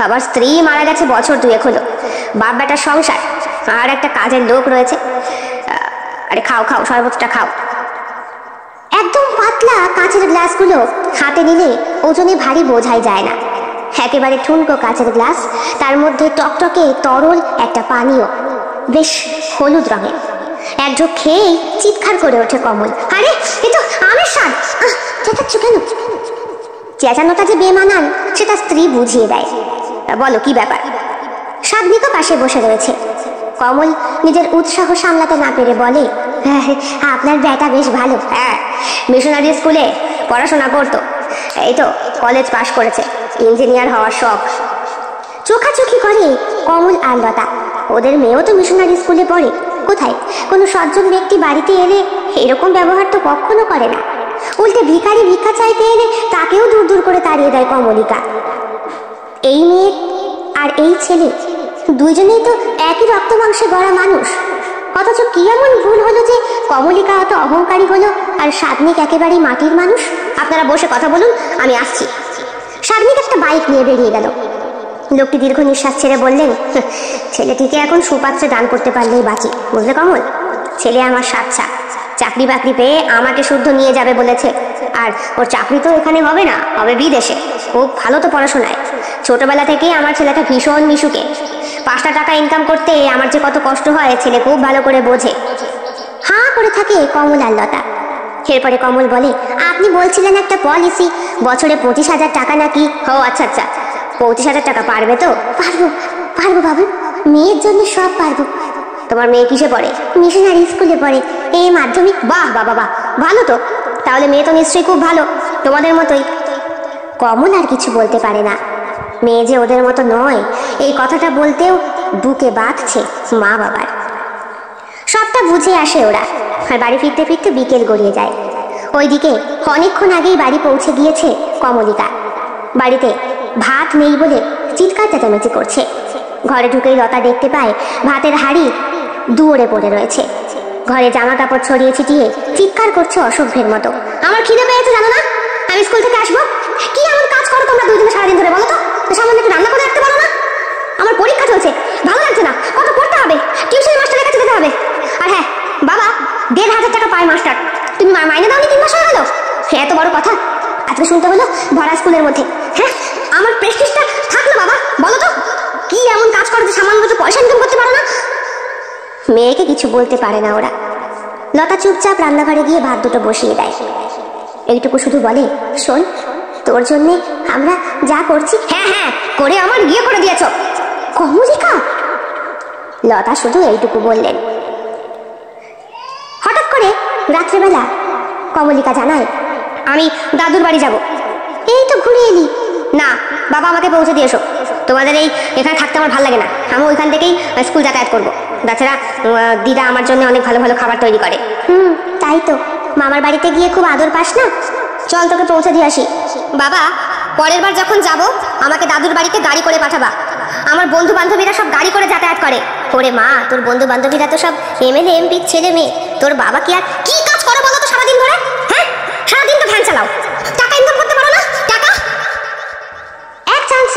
আবার স্ত্রী মারা গেছে বছর দুয়েক হলো, বাপ বেটার সংসার, আর একটা কাজের লোক রয়েছে। আরে খাও খাও, শরবতটা খাও। একদম পাতলা কাঁচের গ্লাসগুলো হাতে নিলে ওজনে ভারী বোঝাই যায় না। একেবারে ঠুনকো কাঁচের গ্লাস, তার মধ্যে টকটকে তরল একটা পানীয়, বেশ হলুদ রঙের। এক ঢোক খেয়েই চিৎকার করে ওঠে কমল, আরে এ তো আমের স্বাদ। চেঁচাচ্ছ কেন? চেঁচানোটা যে বেমানান সেটা স্ত্রী বুঝিয়ে দেয়। বলো কি ব্যাপার? সাগ্নিকও পাশে বসে রয়েছে। কমল নিজের উৎসাহ সামলাতে না পেরে বলে, আপনার বেটা বেশ ভালো। হ্যাঁ, মিশনারি স্কুলে পড়াশোনা করতো, এই তো কলেজ পাশ করেছে, ইঞ্জিনিয়ার হওয়ার শখ। চোখাচোখি করে কমল আর লতা। ওদের মেয়েও তো মিশনারি স্কুলে পড়ে। কোথায় কোনো সজ্জন ব্যক্তি বাড়িতে এলে এরকম ব্যবহার তো কখনো করে না। উল্টে ভিখারি ভিক্ষা চাইতে এলে তাকেও দূর দূর করে তাড়িয়ে দেয় কমলিকা। এই মেয়ে আর এই ছেলে দুইজনেই তো একই রক্ত মাংসে গড়া মানুষ, অথচ কি এমন ভুল হলো যে কমলিকা অত অহংকারী হলো আর সাগ্নিক একেবারেই মাটির মানুষ? আপনারা বসে কথা বলুন, আমি আসছি। সাগ্নিক একটা বাইক নিয়ে বেরিয়ে গেল। লোকটি দীর্ঘ নিঃশ্বাস ছেড়ে বললেন, ছেলেটিকে এখন সুপাত্রে দান করতে পারলেই বাঁচি, বুঝলে কমল? ছেলে আমার সাচ্চা, চাকরি বাকরি পেয়ে আমাকে শুদ্ধ নিয়ে যাবে বলেছে। আর ওর চাকরি তো এখানে হবে না, হবে বিদেশে। খুব ভালো তো পড়াশোনায়। ছোটবেলা থেকেই আমার ছেলেটা ভীষণ মিশুকে। 5টা টাকা ইনকাম করতে আমার যে কত কষ্ট হয় ছেলে খুব ভালো করে বোঝে। হাঁ করে থাকে কমল আর লতা। এরপরে কমল বলে, আপনি বলছিলেন একটা পলিসি, বছরে 25,000 টাকা নাকি? ও আচ্ছা আচ্ছা, 25,000 টাকা পারবে তো? পারবো পারবো বাবু, মেয়ের জন্য সব পারবো। তোমার মেয়ে কিসে পড়ে? মিশনারি স্কুলে পড়ে, এই মাধ্যমিক। বাহ বাবা বাহ, ভালো তো। তাহলে মেয়ে তো নিশ্চয়ই খুব ভালো, তোমাদের মতোই। কমল আর কিছু বলতে পারে না। মেয়ে যে ওদের মতো নয় এই কথাটা বলতেও বুকে বাঁধছে মা বাবার। সবটা বুঝে আসে ওরা, আর বাড়ি ফিরতে ফিরতে বিকেল গড়িয়ে যায়। ওইদিকে অনেকক্ষণ আগেই বাড়ি পৌঁছে গিয়েছে কমলিকা। বাড়িতে ভাত নেই বলে চিৎকার চেঁচামেচি করছে। ঘরে ঢুকেই লতা দেখতে পায় ভাতের হাঁড়ি দুয়ারে পড়ে রয়েছে। ঘরে জামা কাপড় ছড়িয়ে ছিটিয়ে চিৎকার করছে অসভ্যের মতো, আমার খিদে পেয়েছে জানো না? আমি স্কুল থেকে আসবো। কি এমন কাজ করো তোমরা দুজনে সারাদিন ধরে বলো তো? সামান্য একটু রান্না করে রাখতে পারো না? আমার পরীক্ষা চলছে, ভালো লাগছে না, কত পড়তে হবে, টিউশন মাস্টারের কাছে যেতে হবে। আর হ্যাঁ বাবা, 1,500 টাকা পায় মাস্টার, তুমি মাইনে দাওনি 3 মাস হয়ে গেল? এত বড় কথা আজকে শুনতে হলো ভরা স্কুলের মধ্যে। হ্যাঁ, আমার প্রেস্টিজটা থাকলো বাবা, বলো তো কি এমন কাজ করো যে সামান্য কিছু পয়সা ইনকাম করতে পারো না? মেয়েকে কিছু বলতে পারে না ওরা। লতা চুপচাপ রান্নাঘরে গিয়ে ভাত দুটো বসিয়ে দেয়। এইটুকু শুধু বলে, শোন, তোর জন্যে আমরা যা করছি, হ্যাঁ হ্যাঁ করে আমার বিয়ে করে দিয়েছ। কমলিকা, লতা শুধু এইটুকু বললেন। হঠাৎ করে রাত্রেবেলা কমলিকা জানায়, আমি দাদুর বাড়ি যাব। এই তো ঘুরে এলি? না বাবা, আমাকে পৌঁছে দিয়েছো। তোমাদের এখানে থাকতে আমার ভালো লাগে না, আমি ওইখান থেকেই স্কুল যাতায়াত করবো। তাছাড়া দিদা আমার জন্য অনেক ভালো ভালো খাবার তৈরি করে। তাই তো, মামার বাড়িতে গিয়ে খুব আদর পাস না? চল তোকে পৌঁছে দিয়ে আসি। বাবা, পরের বার যখন যাব আমাকে দাদুর বাড়িতে গাড়ি করে পাঠাবা। আমার বন্ধু বান্ধবীরা সব গাড়ি করে যাতায়াত করে। ওরে মা, তোর বন্ধু বান্ধবীরা তো সব এমএলএ এমপি ছেলে মেয়ে। তোর বাবা কি আর কি কাজ করে বলো তো সারাদিন ধরে? হ্যাঁ, সারাদিন তো ভ্যান চালাও,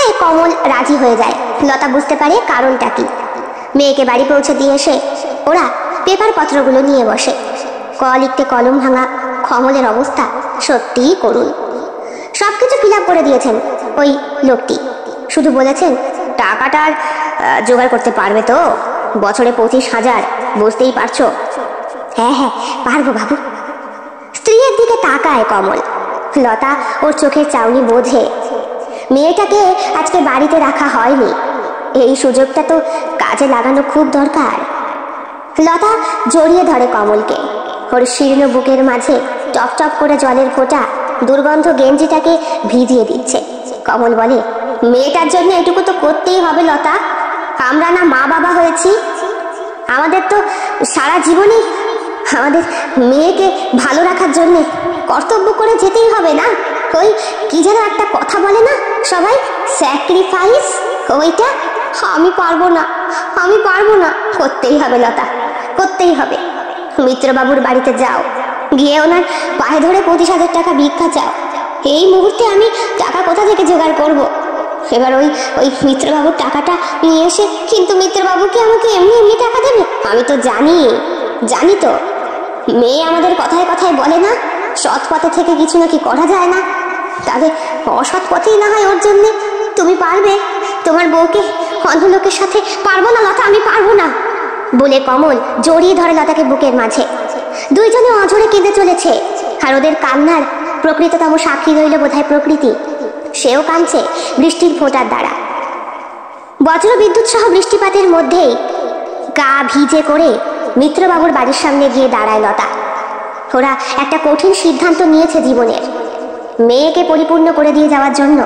কথায় কমল রাজি হয়ে যায়। লতা বুঝতে পারে কারণটা কি। মেয়েকে বাড়ি পৌঁছে দিয়ে এসে ওরা পেপার পত্রগুলো নিয়ে বসে। ক লিখতে কলম ভাঙা কমলের অবস্থা সত্যিই করুণ। সবকিছু ফিল আপ করে দিয়েছেন ওই লোকটি, শুধু বলেছেন টাকাটার জোগাড় করতে পারবে তো? বছরে 25,000, বুঝতেই পারছো। হ্যাঁ হ্যাঁ পারবো বাবু। স্ত্রীর দিকে তাকায় কমল। লতা ওর চোখের চাউনি বোঝে। মেয়েটাকে আজকে বাড়িতে রাখা হয়নি, এই সুযোগটা তো কাজে লাগানো খুব দরকার। লতা জড়িয়ে ধরে কমলকে। ওর শীর্ণ বুকের মাঝে টপ টপ করে জলের ফোঁটা দুর্গন্ধ গেঞ্জিটাকে ভিজিয়ে দিচ্ছে। কমল বলে, মেয়েটার জন্য এটুকু তো করতেই হবে লতা। আমরা না মা বাবা হয়েছি? আমাদের তো সারা জীবনই আমাদের মেয়েকে ভালো রাখার জন্যে কর্তব্য করে যেতেই হবে না? ওই কি যেন একটা কথা বলে না সবাই, স্যাক্রিফাইস, ওইটা। আমি পারবো না, আমি পারবো না। করতেই হবে লতা, করতেই হবে। মিত্রবাবুর বাড়িতে যাও, গিয়ে ওনার পায়ে ধরে 25,000 টাকা ভিক্ষা চাও। এই মুহূর্তে আমি টাকা কোথা থেকে জোগাড় করব? এবার ওই মিত্রবাবুর টাকাটা নিয়ে এসে, কিন্তু মিত্রবাবু কি আমাকে এমনি এমনি টাকা দেবে? আমি তো জানি তো, মেয়ে আমাদের কথায় কথায় বলে না সৎ পথে থেকে কিছু নাকি করা যায় না। তাহলে অসৎ পথেই না হয় ওর জন্যে তুমি পারবে? তোমার বউকে অন্য লোকের সাথে? পারবো না লতা, আমি পারবো না বলে কমল জড়িয়ে ধরে লতাকে বুকের মাঝে। দুইজনে অঝরে কেঁদে চলেছে। আর ওদের কান্নার প্রকৃততম সাক্ষী রইল বোধহয় প্রকৃতি। সেও কাঁদছে বৃষ্টির ফোঁটার দ্বারা। বজ্র বিদ্যুৎ সহ বৃষ্টিপাতের মধ্যেই গা ভিজে করে মিত্রবাবুর বাড়ির সামনে গিয়ে দাঁড়ায় লতা। ওরা একটা কঠিন সিদ্ধান্ত নিয়েছে জীবনের। মেয়েকে পরিপূর্ণ করে দিয়ে যাওয়ার জন্য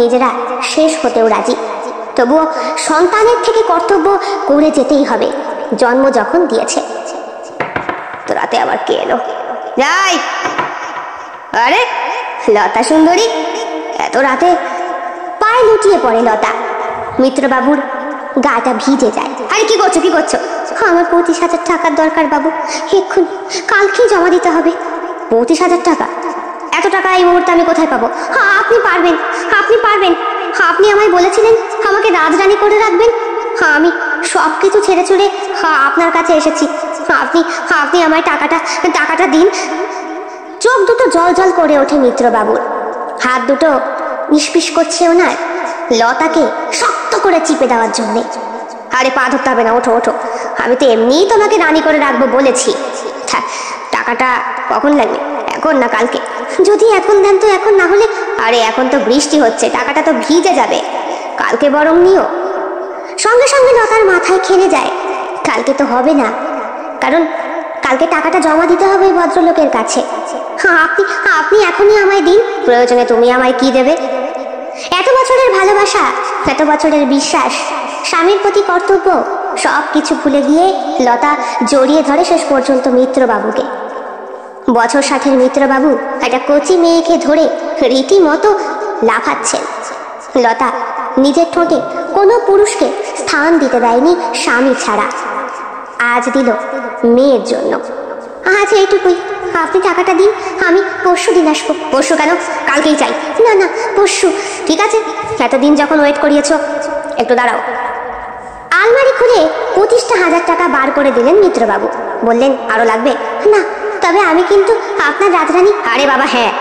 নিজেরা শেষ হতেও রাজি। তবুও সন্তানের থেকে কর্তব্য করে যেতেই হবে, জন্ম যখন দিয়েছে। তো রাতে আবার কে এলো? যাই। আরে লতা সুন্দরী, এত রাতে? পায়ে লুটিয়ে পড়ে লতা। মিত্রবাবুর গাটা ভিজে যায়। আরে কি করছো, কি করছো? আমার 25,000 টাকার দরকার বাবু, এক্ষুন, কালকেই জমা দিতে হবে। 25,000 টাকা? এত টাকা এই মুহূর্তে আমি কোথায় পাবো? হ্যাঁ আপনি পারবেন, আপনি পারবেন। আপনি আমায় বলেছিলেন আমাকে রাজরানী করে রাখবেন। হ্যাঁ আমি সব কিছু ছেড়ে ছুড়ে আপনার কাছে এসেছি। আপনি আমায় টাকাটা দিন। চোখ দুটো জল জল করে ওঠে মিত্রবাবুর। হাত দুটো নিষ্পিস করছে ওনার লতাকে শক্ত করে চিপে দেওয়ার জন্যে। আরে পা ধরতে হবে না, ওঠো ওঠো। আমি তো এমনিই তোমাকে রানী করে রাখবো বলেছি। টাকাটা কখন লাগবে? এখন না কালকে? যদি এখন দেন তো এখন, না হলে? আরে এখন তো বৃষ্টি হচ্ছে, টাকাটা তো ভিজে যাবে, কালকে বরং নিও। সঙ্গে সঙ্গে লতার মাথায় খেলে যায়, কালকে তো হবে না, কারণ কালকে টাকাটা জমা দিতে হবে ওই ভদ্রলোকের কাছে। আপনি এখনই আমায় দিন, প্রয়োজনে তুমি আমায় কি দেবে? এত বছরের ভালোবাসা, এত বছরের বিশ্বাস, স্বামীর প্রতি কর্তব্য, সব কিছু ভুলে গিয়ে লতা জড়িয়ে ধরে শেষ পর্যন্ত মিত্রবাবুকে। বছর 60-এর মিত্রবাবু একটা কচি মেয়েকে ধরে রীতিমতো লাফাচ্ছেন। লতা নিজের ঠোঁটে কোনো পুরুষকে স্থান দিতে দেয়নি স্বামী ছাড়া। আজ দিল মেয়ের জন্য। আজ এইটুকুই, আপনি টাকাটা দিন, আমি পরশু দিন আসবো। পরশু কেন? কালকেই চাই। না না পরশু। ঠিক আছে, এতদিন যখন ওয়েট করিয়েছ, একটু দাঁড়াও। আলমারি খুলে 25,000 টাকা বার করে দিলেন মিত্রবাবু। বললেন, আরো লাগবে? না, তবে আমি কিন্তু আপনার রাজরানী। আরে বাবা হ্যাঁ,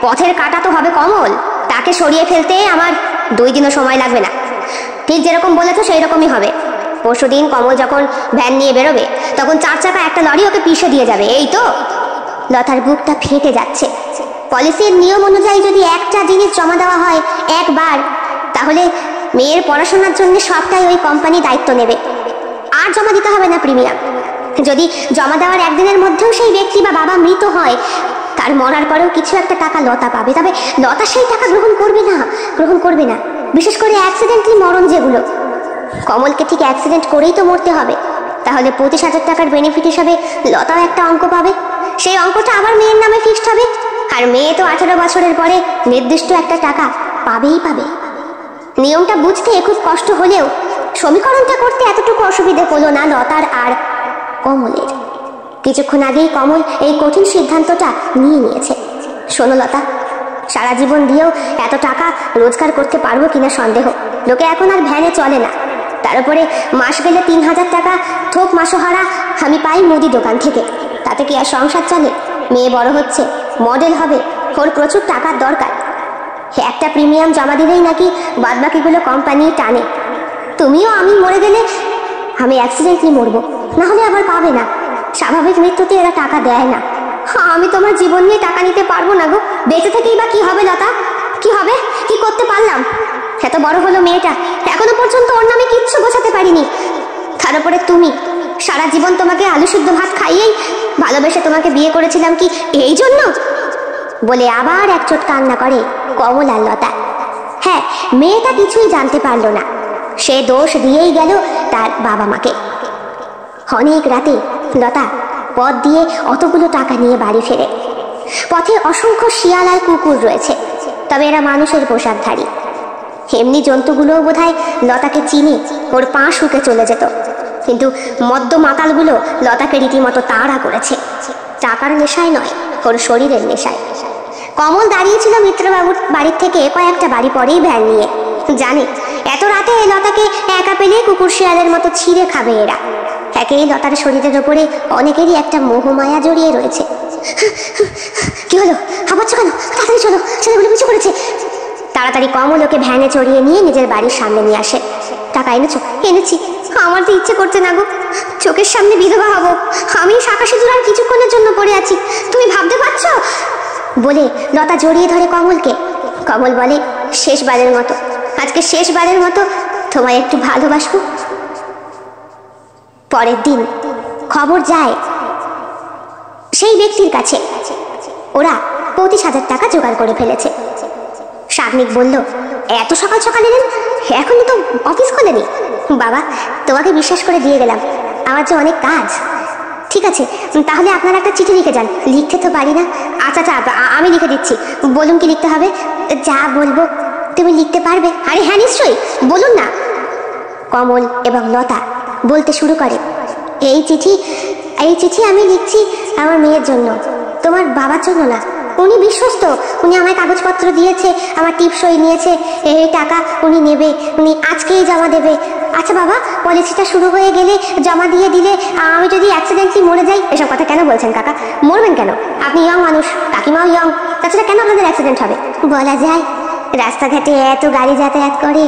পথের কাটা তো হবে কমল, তাকে সরিয়ে ফেলতে আমার 2 দিনও সময় লাগবে না। ঠিক যেরকম বলেছো সেই রকমই হবে। পরশুদিন কমল যখন ভ্যান নিয়ে বেরোবে, তখন 4 চাকা একটা লরি ওকে পিষে দিয়ে যাবে, এই তো। লতার বুকটা ফেটে যাচ্ছে। পলিসির নিয়ম অনুযায়ী যদি একটা জিনিস জমা দেওয়া হয় একবার, তাহলে মেয়ের পড়াশোনার জন্য সবটাই ওই কোম্পানি দায়িত্ব নেবে, আর জমা দিতে হবে না প্রিমিয়াম। যদি জমা দেওয়ার একদিনের মধ্যেও সেই ব্যক্তি বা বাবা মৃত হয়, তার মরার পরেও কিছু একটা টাকা লতা পাবে। তবে লতা সেই টাকা গ্রহণ করবে না। বিশেষ করে অ্যাক্সিডেন্টলি মরণ যেগুলো। কমলকে ঠিক অ্যাক্সিডেন্ট করেই তো মরতে হবে, তাহলে 25,000 টাকার বেনিফিট হিসাবে লতাও একটা অঙ্ক পাবে। সেই অঙ্কটা আবার মেয়ের নামে ফিক্সড হবে, আর মেয়ে তো 18 বছরের পরে নির্দিষ্ট একটা টাকা পাবেই পাবে। নিয়মটা বুঝতে খুব কষ্ট হলেও সমীকরণটা করতে এতটুকু অসুবিধে হলো না লতার আর কমলের। কিছুক্ষণ আগেই কমল এই কঠিন সিদ্ধান্তটা নিয়ে নিয়েছে। শোনো লতা, সারা জীবন দিয়েও এত টাকা রোজগার করতে পারবো কিনা সন্দেহ। লোকে এখন আর ভ্যানে চলে না। তার উপরে মাস গেলে 3000 টাকা থোক মাসোহারা আমি পাই মুদি দোকান থেকে। তাতে কি আর সংসার চলে? মেয়ে বড় হচ্ছে, মডেল হবে, ওর প্রচুর টাকার দরকার। একটা প্রিমিয়াম জমা দিলেই নাকি বাদবাকিগুলো কোম্পানি টানে। তুমিও আমি মরে গেলে আমি অ্যাক্সিডেন্টলি মরবো, না হলে আবার পাবে না। স্বাভাবিক মৃত্যুতে এরা টাকা দেয় না। আমি তোমার জীবন নিয়ে টাকা নিতে পারবো না গো। বেঁচে থেকেই বা কি হবে লতা? কি হবে? কি করতে পারলাম? এত বড় হলো মেয়েটা, এখনো পর্যন্ত ওর নামে কিচ্ছু বোঝাতে পারিনি। তার উপরে তুমি, সারা জীবন তোমাকে আলু সিদ্ধ ভাত খাইয়েই ভালোবেসে তোমাকে বিয়ে করেছিলাম কি এই জন্য? বলে আবার এক চোট কান্না করে কমল আর লতা। হ্যাঁ, মেয়েটা কিছুই জানতে পারলো না। সে দোষ দিয়েই গেল তার বাবা মাকে। অনেক রাতে লতা পথ দিয়ে অতগুলো টাকা নিয়ে বাড়ি ফেরে। পথে অসংখ্য শিয়াল আর কুকুর রয়েছে, তবে এরা মানুষের পোশাকধারী। এমনি জন্তুগুলোও বোধহয় লতাকে চিনে ওর পা শুকে চলে যেত। কিন্তু মদ্য মাতালগুলো লতাকে রীতিমতো তাড়া করেছে। টাকার নেশায় নয়, ওর শরীরের নেশায়। কমল দাঁড়িয়েছিল মিত্রবাবুর বাড়ির থেকে কয়েকটা বাড়ি পরেই ভ্যান নিয়ে। জানে এত রাতে লতাকে একা পেলে কুকুর শিয়ালের মতো ছিঁড়ে খাবে এরা। একেই লতার শরীরের ওপরে অনেকেরই একটা মোহমায়া জড়িয়ে রয়েছে। কি হলো? হাঁপাচ্ছ কেন? তাড়াতাড়ি চলো, ছেলেগুলো পিছু করেছে। তাড়াতাড়ি কমল ওকে ভ্যানে চড়িয়ে নিয়ে নিজের বাড়ির সামনে নিয়ে আসে। টাকা এনেছো? এনেছি। আমার তো ইচ্ছে করছে না গো, চোখের সামনে বিধবা হব। আমি শাঁখা সিঁদুর আর কিছুক্ষণের জন্য পড়ে আছি, তুমি ভাবতে পারছো? বলে লতা জড়িয়ে ধরে কমলকে। কমল বলে, শেষবারের মতো, আজকে শেষবারের মতো তোমায় একটু ভালোবাসবো। পরের দিন খবর যায় সেই ব্যক্তির কাছে, ওরা 25,000 টাকা জোগাড় করে ফেলেছে। সাগ্নিক বলল, এত সকাল সকাল এলেন? এখনই তো অফিস খোলেনি। বাবা, তোমাকে বিশ্বাস করে দিয়ে গেলাম, আমার যে অনেক কাজ। ঠিক আছে, তাহলে আপনারা একটা চিঠি লিখে যান। লিখতে তো পারি না। আচ্ছা আচ্ছা, আমি লিখে দিচ্ছি। বলুন কি লিখতে হবে? যা বলবো তুমি লিখতে পারবে? আরে হ্যাঁ, নিশ্চয়ই, বলুন না। কমল এবং লতা বলতে শুরু করে, এই চিঠি আমি লিখছি আমার মেয়ের জন্য, তোমার বাবার জন্য না। উনি বিশ্বস্ত, উনি আমায় কাগজপত্র দিয়েছে, আমার টিপসই নিয়েছে। এই টাকা উনি নেবে, উনি আজকেই জমা দেবে। আচ্ছা বাবা, পলিসিটা শুরু হয়ে গেলে জমা দিয়ে দিলে আমি যদি অ্যাক্সিডেন্টলি মরে যাই? এসব কথা কেন বলছেন কাকা? মরবেন কেন? আপনি ইয়ং মানুষ, কাকিমাও ইয়ং, তাছাড়া কেন আপনাদের অ্যাক্সিডেন্ট হবে? বলা যায়, রাস্তাঘাটে এত গাড়ি যাতায়াত করে,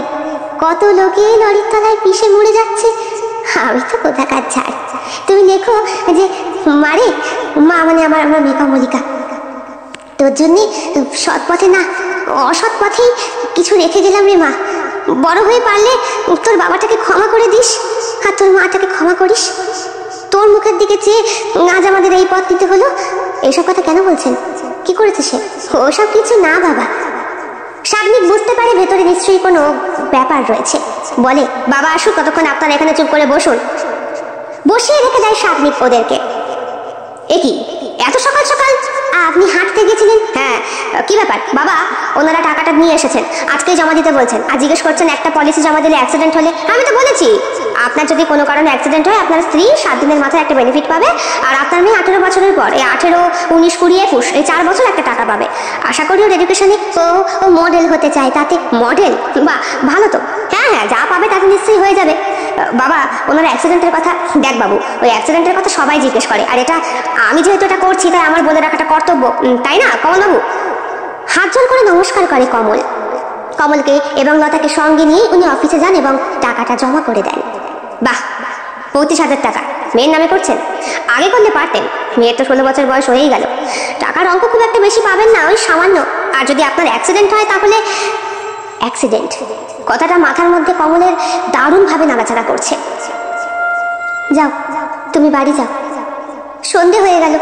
কত লোকে লরির তলায় পিষে মরে যাচ্ছে। আমি তো কোথাকার ছাড়। তুমি লেখো যে মারে মা, মানে আমার মেয়ে কমলিকা, তোর জন্যে সৎ পথে না অসৎ পথেই কিছু রেখে গেলাম রে মা। বড় হয়ে পারলে তোর বাবাটাকে ক্ষমা করে দিস, আর তোর মাটাকে ক্ষমা করিস। তোর মুখের দিকে চেয়ে আজ আমাদের এই পথ নিতে হলো। এইসব কথা কেন বলছেন? কি করেছে সে? ওসব কিছু না বাবা। সাগ্নিক বুঝতে পারে ভেতরে নিশ্চয়ই কোনো ব্যাপার রয়েছে। বলে, বাবা আসুক, কতক্ষণ আপনারা এখানে চুপ করে বসুন। বসিয়ে রেখে দেয় সাগ্নিক ওদেরকে। এ কি এত সকাল সকাল? আপনি হাঁটতে গেছিলেন? হ্যাঁ। কি ব্যাপার বাবা? ওনারা টাকাটা নিয়ে এসেছেন, আজকেই জমা দিতে বলছেন। আর জিজ্ঞেস করছেন একটা পলিসি জমা দিলে অ্যাক্সিডেন্ট হলে? আমি তো বলেছি, আপনার যদি কোনো কারণে অ্যাক্সিডেন্ট হয় আপনার স্ত্রী 7 দিনের মাথায় একটা বেনিফিট পাবে, আর আপনার মেয়ে 18 বছরের পর, এই 18, 19, 20, 21 এই 4 বছর একটা টাকা পাবে। আশা করি ওর এডুকেশনে ও মডেল হতে চায়, তাতে মডেল বা ভালো তো। হ্যাঁ, যা পাবে তাতে নিশ্চয়ই হয়ে যাবে। বাবা, ওনার অ্যাক্সিডেন্টের কথা, দেখ বাবু, ওই অ্যাক্সিডেন্টের কথা সবাই জিজ্ঞেস করে, আর এটা আমি যেহেতু এটা করছি তাই আমার বলে রাখাটা কর্তব্য, তাই না কমলবাবু? হাত জোর করে নমস্কার করে কমলকে এবং লতাকে সঙ্গে নিয়ে উনি অফিসে যান এবং টাকাটা জমা করে দেন। বাহ, 25,000 টাকা মেয়ের নামে করছেন। আগে করলে পারতেন, মেয়ের তো 16 বছর বয়স হয়েই গেল। টাকার অঙ্ক খুব একটা বেশি পাবেন না, ওই সামান্য। আর যদি আপনার অ্যাক্সিডেন্ট হয় তাহলে অ্যাক্সিডেন্ট কথাটা মাথার মধ্যে কমলের দারুণভাবে নাড়াচাড়া করছে। যাও, তুমি বাড়ি যাও, সন্ধে হয়ে গেল।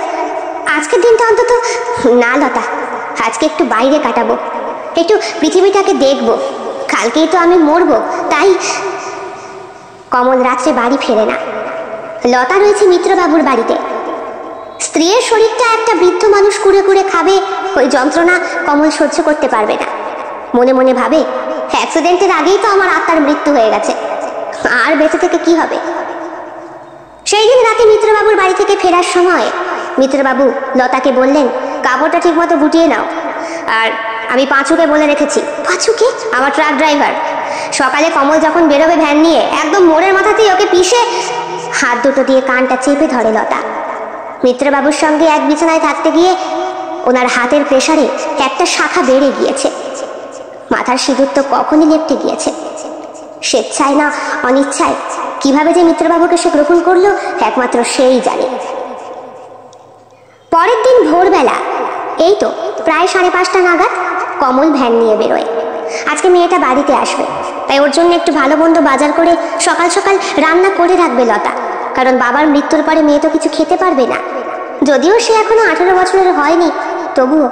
আজকের দিনটা অন্তত না লতা, আজকে একটু বাইরে কাটাবো, একটু পৃথিবীটাকে দেখবো। কালকেই তো আমি মরবো, তাই। কমল রাত্রে বাড়ি ফেরে না। লতা রয়েছে মিত্রবাবুর বাড়িতে। স্ত্রীর শরীরটা একটা বৃদ্ধ মানুষ কুড়ে কুড়ে খাবে, ওই যন্ত্রণা কমল সহ্য করতে পারবে না। মনে মনে ভাবে, অ্যাক্সিডেন্টের আগেই তো আমার আত্মার মৃত্যু হয়ে গেছে, আর বেঁচে থেকে কি হবে। সেই দিন রাতে মিত্রবাবুর বাড়ি থেকে ফেরার সময় মিত্রবাবু লতাকে বললেন, কাপড়টা ঠিক মতো গুটিয়ে নাও, আর আমি পাঁচুকে বলে রেখেছি। পাঁচুকে? আমার ট্রাক ড্রাইভার। সকালে কমল যখন বেরোবে ভ্যান নিয়ে, একদম মোড়ের মাথাতেই ওকে পিষে হাত দুটো দিয়ে কানটা চেপে ধরে লতা। মিত্রবাবুর সঙ্গে এক বিছানায় থাকতে গিয়ে ওনার হাতের প্রেসারে একটা শাখা বেড়ে গিয়েছে। মাথার সিঁদুর তো কখনই লেপটে গিয়েছে। স্বেচ্ছায় না অনিচ্ছায় কিভাবে যে মিত্রবাবুকে সে গ্রহণ করলো একমাত্র সেই জানে। পরের দিন ভোরবেলা, এই তো প্রায় 5:30 নাগাদ কমল ভ্যান নিয়ে বেরোয়। আজকে মেয়েটা বাড়িতে আসবে, তাই ওর জন্য একটু ভালো মন্দ বাজার করে সকাল সকাল রান্না করে রাখবে লতা। কারণ বাবার মৃত্যুর পরে মেয়ে তো কিছু খেতে পারবে না। যদিও সে এখনো 18 বছরের হয়নি, তবুও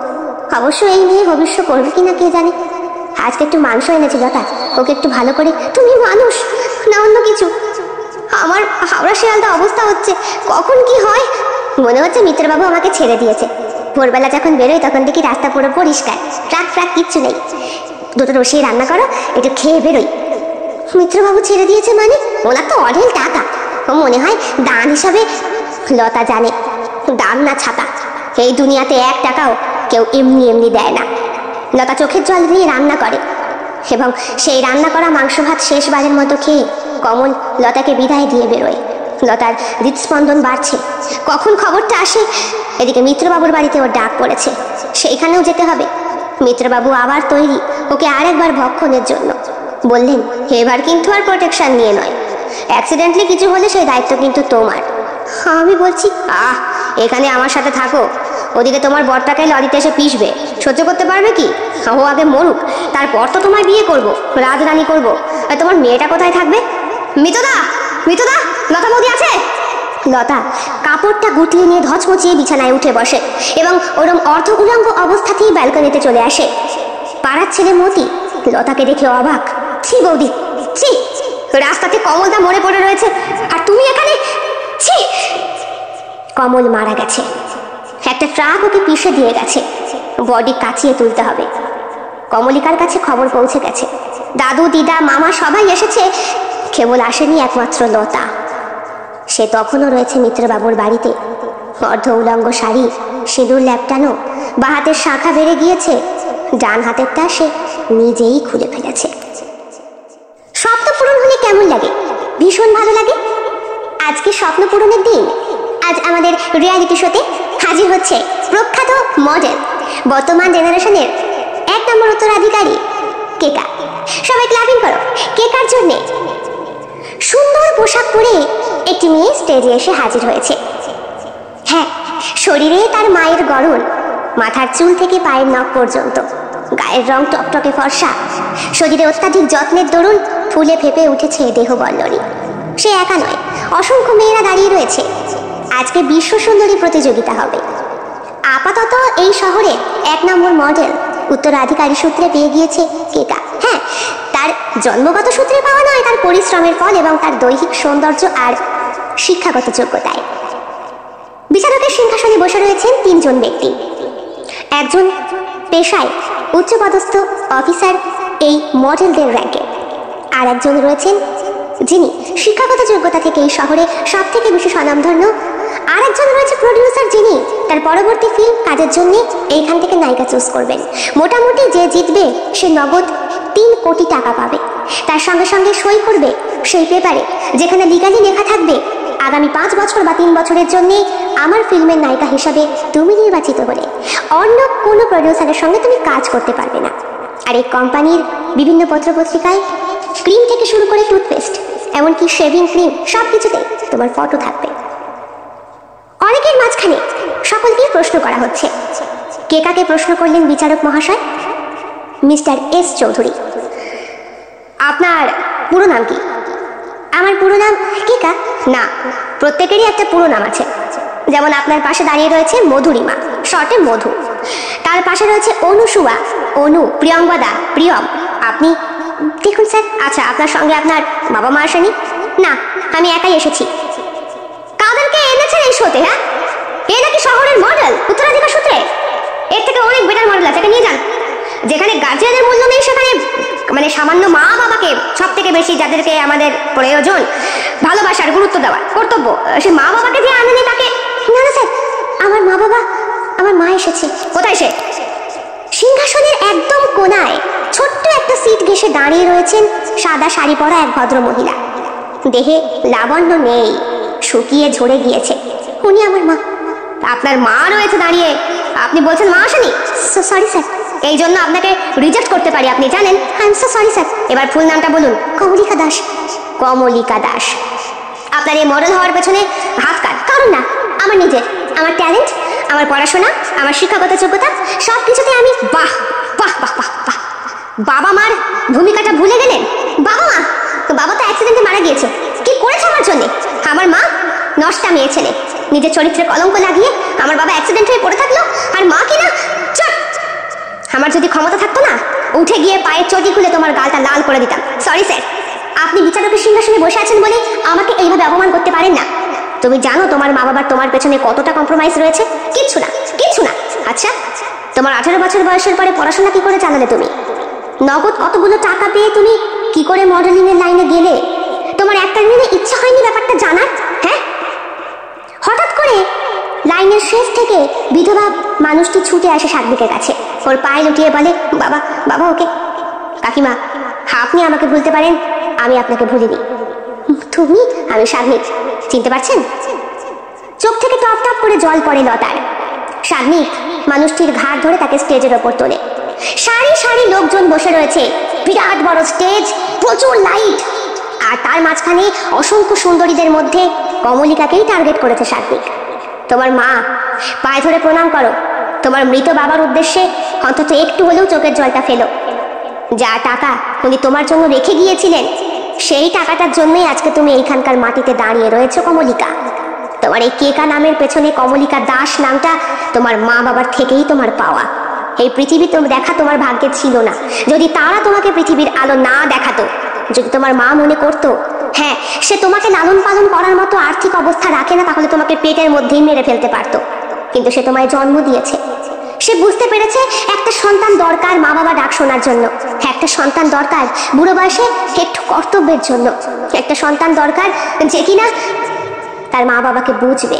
অবশ্য এই মেয়ে ভবিষ্য করবে কিনা কে জানে। আজকে একটু মাংস এনেছি লতা, ওকে একটু ভালো করে। তুমি মানুষ না অন্য কিছু? আমার হাওড়া শিয়ালদা অবস্থা হচ্ছে, কখন কি হয়। মনে হচ্ছে মিত্রবাবু আমাকে ছেড়ে দিয়েছে। ভোরবেলা যখন বেরোই তখন দেখি রাস্তা পুরো পরিষ্কার, ট্রাক ফ্রাক কিচ্ছু নেই। দুটো রসিয়ে রান্না করো, একটু খেয়ে বেরোই। মিত্রবাবু ছেড়ে দিয়েছে মানে? ওনার তো অঢেল টাকা, ও মনে হয় দান হিসাবে। লতা জানে দান না ছাতা, এই দুনিয়াতে 1 টাকাও কেউ এমনি এমনি দেয় না। লতা চোখের জল দিয়ে রান্না করে এবং সেই রান্না করা মাংস ভাত শেষবারের মতো খেয়ে কমল লতাকে বিদায় দিয়ে বেরোয়। লতার হৃদস্পন্দন বাড়ছে, কখন খবরটা আসে। এদিকে মিত্রবাবুর বাড়িতে ওর ডাক পড়েছে, সেইখানেও যেতে হবে। মিত্রবাবু আবার তৈরি ওকে আরেকবার ভক্ষণের জন্য। বললেন এবার কিন্তু আর প্রোটেকশন নিয়ে নয়, অ্যাক্সিডেন্টলি কিছু হলে সেই দায়িত্ব কিন্তু তোমার। আমি বলছি এখানে আমার সাথে থাকো, ওদিকে তোমার বরটাকে লরিতে এসে পিষবে, সহ্য করতে পারবে কি? ও আগে মরুক, তারপর তো তোমায় বিয়ে করবো, রাজরানী করবো। আর তোমার মেয়েটা কোথায় থাকবে? মিতদা, মিতদা, লতা বৌদি আছে? লতা কাপড়টা গুটিয়ে নিয়ে ধচমচিয়ে বিছানায় উঠে বসে এবং ওরম অর্ধ উলঙ্গ অবস্থাতেই ব্যালকনিতে চলে আসে। পাড়ার ছেলে মতি লতাকে দেখে অবাক। ছি বৌদি, ছি, রাস্তাতে কমলদা মরে পড়ে রয়েছে আর তুমি এখানে? ছি! কমল মারা গেছে, একটা ট্রাক ওকে পিষে দিয়ে গেছে। বডি কাচিয়ে তুলতে হবে। কমলিকার কাছে খবর পৌঁছে গেছে, দাদু দিদা মামা সবাই এসেছে, কেবল আসেনি একমাত্র লতা। সে তখনও রয়েছে মিত্রবাবুর বাড়িতে। অর্ধ উলঙ্গ শাড়ি, সিঁদুর ল্যাপটানো, বা হাতের শাখা বেড়ে গিয়েছে, ডান হাতেরটা সে নিজেই খুলে ফেলেছে। স্বপ্ন পূরণ হলে কেমন লাগে? ভীষণ ভালো লাগে। আজকে স্বপ্ন পূরণের দিন। আজ আমাদের রিয়ালিটি শোতে হাজির হচ্ছে প্রখ্যাত মডেল, বর্তমান জেনারেশনের 1 নম্বর উত্তরাধিকারী কেকা। সবাই ক্লাপিং করো কেকার জন্যে। সুন্দর পোশাক পরে একটি মেয়ে স্টেজে এসে হাজির হয়েছে। হ্যাঁ, শরীরে তার মায়ের গড়ন, মাথার চুল থেকে পায়ের নখ পর্যন্ত। গায়ের রং টকটকে ফর্সা, শরীরে অত্যাধিক যত্নের দরুন ফুলে ফেপে উঠেছে দেহ বল্লরী। সে একা নয়, অসংখ্য মেয়েরা দাঁড়িয়ে রয়েছে। আজকে বিশ্ব সুন্দরী প্রতিযোগিতা হবে। আপাতত এই শহরে 1 নম্বর মডেল উত্তরাধিকারী সূত্রে পেয়ে গিয়েছে কেকা। হ্যাঁ, তার জন্মগত সূত্রে পাওয়া নয়, তার পরিশ্রমের ফল এবং তার দৈহিক সৌন্দর্য আর শিক্ষাগত যোগ্যতায়। বিচারকের সিংহাসনে বসে রয়েছেন 3 জন ব্যক্তি। একজন পেশায় উচ্চপদস্থ অফিসার এই মডেলদের র্যাঙ্কে, আর একজন রয়েছেন যিনি শিক্ষাগত যোগ্যতা থেকে এই শহরে সব থেকে বেশি স্বনামধন্য। আর একজন রয়েছে প্রডিউসার, যিনি তার পরবর্তী ফিল্ম কাজের জন্য এইখান থেকে নায়িকা চুজ করবেন। মোটামুটি যে জিতবে সে নগদ 3 কোটি টাকা পাবে। তার সঙ্গে সঙ্গে সই করবে সেই পেপারে, যেখানে লিগালি লেখা থাকবে আগামী 5 বছর বা 3 বছরের জন্য আমার ফিল্মের নায়িকা হিসাবে তুমি নির্বাচিত হলে অন্য কোনো প্রডিউসারের সঙ্গে তুমি কাজ করতে পারবে না। আর এই কোম্পানির বিভিন্ন পত্রপত্রিকায় ক্রিম থেকে শুরু করে টুথপেস্ট, এমনকি শেভিং ক্রিম, সব কিছুতে তোমার ফটো থাকবে। অনেকের মাঝখানে সকলকেই প্রশ্ন করা হচ্ছে। কেকাকে প্রশ্ন করলেন বিচারক মহাশয়, মিস্টার এস চৌধুরী, আপনার পুরো নাম কি? আমার পুরো নাম কেকা? না, প্রত্যেকেরই একটা পুরো নাম আছে। যেমন আপনার পাশে দাঁড়িয়ে রয়েছে মধুরিমা, শর্টে মধু। তার পাশে রয়েছে অনুসুয়া, অনু, প্রিয়ঙ্গদা, প্রিয়ম। আপনি? দেখুন স্যার, আচ্ছা, আপনার সঙ্গে আপনার বাবা মা আসেনি? না, আমি একাই এসেছি। কাদেরকে এনেছেন এই শোতে? হ্যাঁ, এ নাকি শহরের মডেল উত্তরাধিকার সূত্রে? এর থেকে অনেক বেটার মডেল আছে, নিয়ে যান। যেখানে গার্জিয়ানের মূল্য নেই, সেখানে মানে সামান্য মা বাবাকে সব থেকে বেশি, যাদেরকে আমাদের প্রয়োজন ভালোবাসার গুরুত্ব দেওয়ার কর্তব্য, সে মা বাবাকে যে আনেনি তাকে। না না স্যার, আমার মা বাবা, আমার মা এসেছে। কোথায় সে? সিংহাসনের একদম কোনায় ছোট্ট একটা সিট ঘেঁষে দাঁড়িয়ে রয়েছেন সাদা শাড়ি পরা এক ভদ্র মহিলা। দেহে লাবণ্য নেই, শুকিয়ে ঝরে গিয়েছে। উনি আমার মা। আপনার মা রয়েছে দাঁড়িয়ে, আপনি বলছেন মা আসেনি? সরি স্যার, এই জন্য আপনাকে রিজেক্ট করতে পারি, আপনি জানেন। I am so sorry sir. এবার ফুল নামটা বলুন। কমলিকা দাস। কমলিকা দাস। আপনার এই মডেল হওয়ার পেছনে হাত কার? কারণ না, আমার নিজের, আমার ট্যালেন্ট, আমার পড়াশোনা, আমার শিক্ষাগত যোগ্যতা, সব কিছুতে আমি বাহ বাহ বাহ বাহ বাহ। বাবা মার ভূমিকাটা ভুলে গেলেন? বাবা তো অ্যাক্সিডেন্টে মারা গিয়েছে। কি করেছে আমার জন্য? আমার মা নষ্টা মেয়ে ছেলে, নিজের চরিত্রে কলঙ্ক লাগিয়ে আমার বাবা অ্যাক্সিডেন্ট হয়ে পড়ে থাকলো, আর মা কিনা চট। আমার যদি ক্ষমতা থাকতো না, উঠে গিয়ে পায়ের চটি খুলে তোমার গালটা লাল করে দিতাম। সরি স্যার, আপনি বিচারকের সিংহাসনে বসে আছেন বলে আমাকে এইভাবে অপমান করতে পারেন না। তুমি জানো তোমার মা বাবার তোমার পেছনে কতটা কম্প্রোমাইজ রয়েছে? কিচ্ছু না, কিচ্ছু না। আচ্ছা, তোমার 18 বছর বয়সের পরে পড়াশোনা কি করে চালালে তুমি? নগদ কতগুলো টাকা পেয়ে তুমি কি করে মডেলিং এর লাইনে গেলে? তোমার একটা দিনে ইচ্ছা হয়নি ব্যাপারটা জানার? হ্যাঁ, হঠাৎ করে লাইনের শেষ থেকে বিধবা মানুষটি ছুটে আসে সাগ্নিকের কাছে, ওর পায়ে লুটিয়ে বলে, বাবা বাবা ওকে। কাকিমা, আপনি আমাকে ভুলতে পারেন, আমি আপনাকে ভুলিনি। তুমি? আমি সাগ্নিক, চিনতে পারছেন? চোখ থেকে টপ টপ করে জল পড়ে লতার। সাগ্নিক মানুষটির ঘাড় ধরে তাকে স্টেজের ওপর তোলে। সারি সারি লোকজন বসে রয়েছে, বিরাট বড় স্টেজ, প্রচুর লাইট, আর তার মাঝখানে অসংখ্য সুন্দরীদের মধ্যে কমলিকাকেই টার্গেট করেছে সাগ্নিক। তোমার মা, পায়ে ধরে প্রণাম করো। তোমার মৃত বাবার উদ্দেশ্যে অন্তত একটু হলেও চোখের জলটা ফেলো। যা টাকা উনি তোমার জন্য রেখে গিয়েছিলেন, সেই টাকাটার জন্যই আজকে তুমি এইখানকার মাটিতে দাঁড়িয়ে রয়েছো কমলিকা। তোমার এই কেকা নামের পেছনে কমলিকা দাস নামটা তোমার মা বাবার থেকেই তোমার পাওয়া। এই পৃথিবী দেখা তোমার ভাগ্যে ছিল না। যদি তারা তোমাকে পৃথিবীর আলো না দেখাতো, যদি তোমার মা মনে করতো হ্যাঁ সে তোমাকে লালন পালন করার মতো আর্থিক অবস্থা রাখে না, তাহলে তোমাকে পেটের মধ্যেই মেরে ফেলতে পারতো। কিন্তু সে তোমায় জন্ম দিয়েছে। সে বুঝতে পেরেছে একটা সন্তান দরকার মা বাবা ডাক শোনার জন্য, একটা সন্তান দরকার বুড়ো বয়সে একটু কর্তব্যের জন্য, একটা সন্তান দরকার যে কিনা তার মা বাবাকে বুঝবে,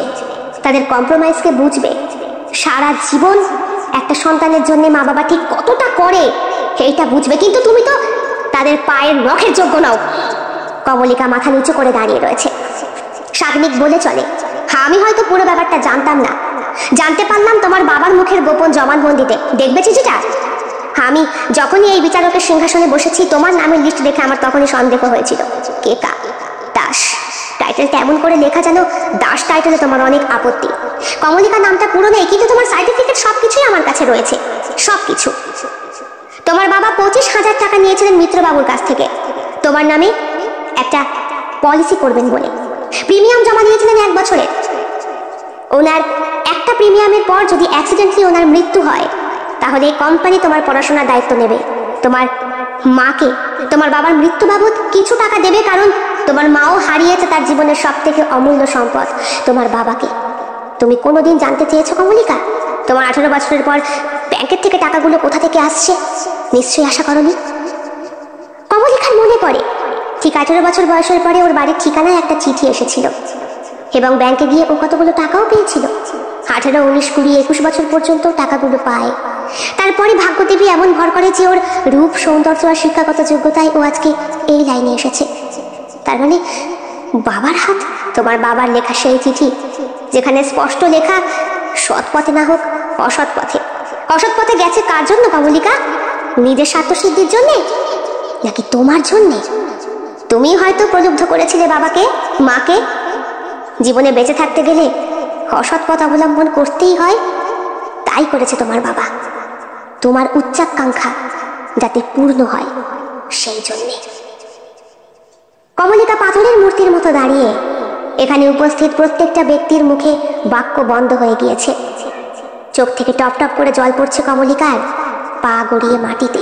তাদের কম্প্রোমাইজকে বুঝবে। সারা জীবন একটা সন্তানের জন্য মা বাবা ঠিক কতটা করে এইটা বুঝবে। কিন্তু তুমি তো তাদের পায়ের নখের যোগ্য নাও। কমলিকা মাথা নিচু করে দাঁড়িয়ে রয়েছে। সাগ্নিক বলে চলে, আমি হয়তো পুরো ব্যাপারটা জানতাম না, জানতে পারলাম তোমার বাবার মুখের গোপন জবানবন্দিতে। দেখবে চিঠিটা? আমি যখনই এই বিচারকের সিংহাসনে বসেছি, তোমার নামের লিস্ট দেখে আমার তখনই সন্দেহ হয়েছিল। কেকা দাস, টাইটেলটা এমন করে লেখা যেন দাস টাইটেলে তোমার অনেক আপত্তি। কমলিকা নামটা পুরো নেই, কিন্তু তোমার সার্টিফিকেট সবকিছুই আমার কাছে রয়েছে, সবকিছু। তোমার বাবা 25,000 টাকা নিয়েছিলেন মিত্রবাবুর কাছ থেকে তোমার নামে একটা পলিসি করবেন বলে। প্রিমিয়াম জমা দিয়েছিলেন 1 বছরের। ওনার একটা প্রিমিয়ামের পর যদি অ্যাক্সিডেন্টলি ওনার মৃত্যু হয়, তাহলে কোম্পানি তোমার পড়াশোনার দায়িত্ব নেবে। তোমার মাকে তোমার বাবার মৃত্যু বাবদ কিছু টাকা দেবে, কারণ তোমার মাও হারিয়েছে তার জীবনের সব থেকে অমূল্য সম্পদ, তোমার বাবাকে। তুমি কোনোদিন জানতে চেয়েছো কমলিকা, তোমার 18 বছরের পর ব্যাংকের থেকে টাকাগুলো কোথা থেকে আসছে? নিশ্চয়ই আশা করনি। কমলিকার মনে পড়ে ঠিক 18 বছর বয়সের পরে ওর বাড়ির ঠিকানায় একটা চিঠি এসেছিল, এবং ব্যাংকে গিয়ে ও কতগুলো টাকাও পেয়েছিল। 18, 19, 20, 21 বছর পর্যন্ত টাকাগুলো পায়। তারপরে ভাগ্যদেবী এমন ভর করে যে ওর রূপ, সৌন্দর্য আর শিক্ষাগত যোগ্যতায় ও আজকে এই লাইনে এসেছে। তার মানে বাবার হাত, তোমার বাবার লেখা সেই চিঠি যেখানে স্পষ্ট লেখা সৎ পথে না হোক অসৎ পথে। অসৎ পথে গেছে কার জন্য কমলিকা? নিজের স্বার্থসিদ্ধির জন্যে নাকি তোমার জন্যে? তুমি হয়তো প্রলুব্ধ করেছিলে বাবাকে, মাকে। জীবনে বেঁচে থাকতে গেলে অসৎ পথ অবলম্বন করতেই হয়, তাই করেছে তোমার বাবা। তোমার উচ্চাকাঙ্ক্ষা যাতে পূর্ণ হয় সেই জন্যে। কমলিকা পাথরের মূর্তির মতো দাঁড়িয়ে। এখানে উপস্থিত প্রত্যেকটা ব্যক্তির মুখে বাক্য বন্ধ হয়ে গিয়েছে। চোখ থেকে টপ টপ করে জল পড়ছে কমলিকার, পা গড়িয়ে মাটিতে।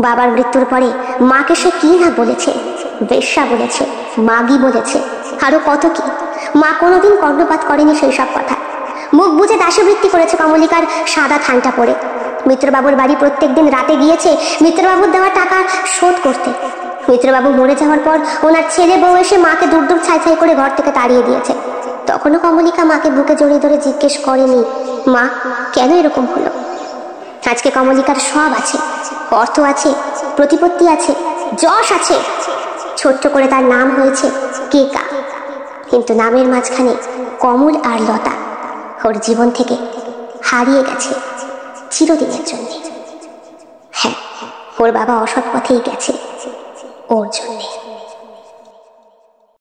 বাবার মৃত্যুর পরে মাকে সে কি না বলেছে, বেশ্যা বলেছে, মাগি বলেছে, আরো কত কি। মা কোনোদিন কর্ণপাত করেনি সেই সব কথা। মুখ বুঝে দাসবৃত্তি করেছে কমলিকার সাদা থানটা পরে। মিত্রবাবুর বাড়ি প্রত্যেকদিন রাতে গিয়েছে মিত্রবাবুর দেওয়া টাকা শোধ করতে। মিত্রবাবু মরে যাওয়ার পর ওনার ছেলে বউ এসে মাকে দূর দূর ছাই ছাই করে ঘর থেকে তাড়িয়ে দিয়েছে। তখনও কমলিকা মাকে বুকে জড়িয়ে ধরে জিজ্ঞেস করেনি, মা কেন এরকম হলো? আজকে কমলিকার সব আছে, অর্থ আছে, প্রতিপত্তি আছে, যশ আছে, ছোট্ট করে তার নাম হয়েছে কেকা। কিন্তু নামের মাঝখানে কমল আর লতা ওর জীবন থেকে হারিয়ে গেছে চিরদিনের জন্য। হ্যাঁ, ওর বাবা অসৎ পথেই গেছে ওর জন্যে।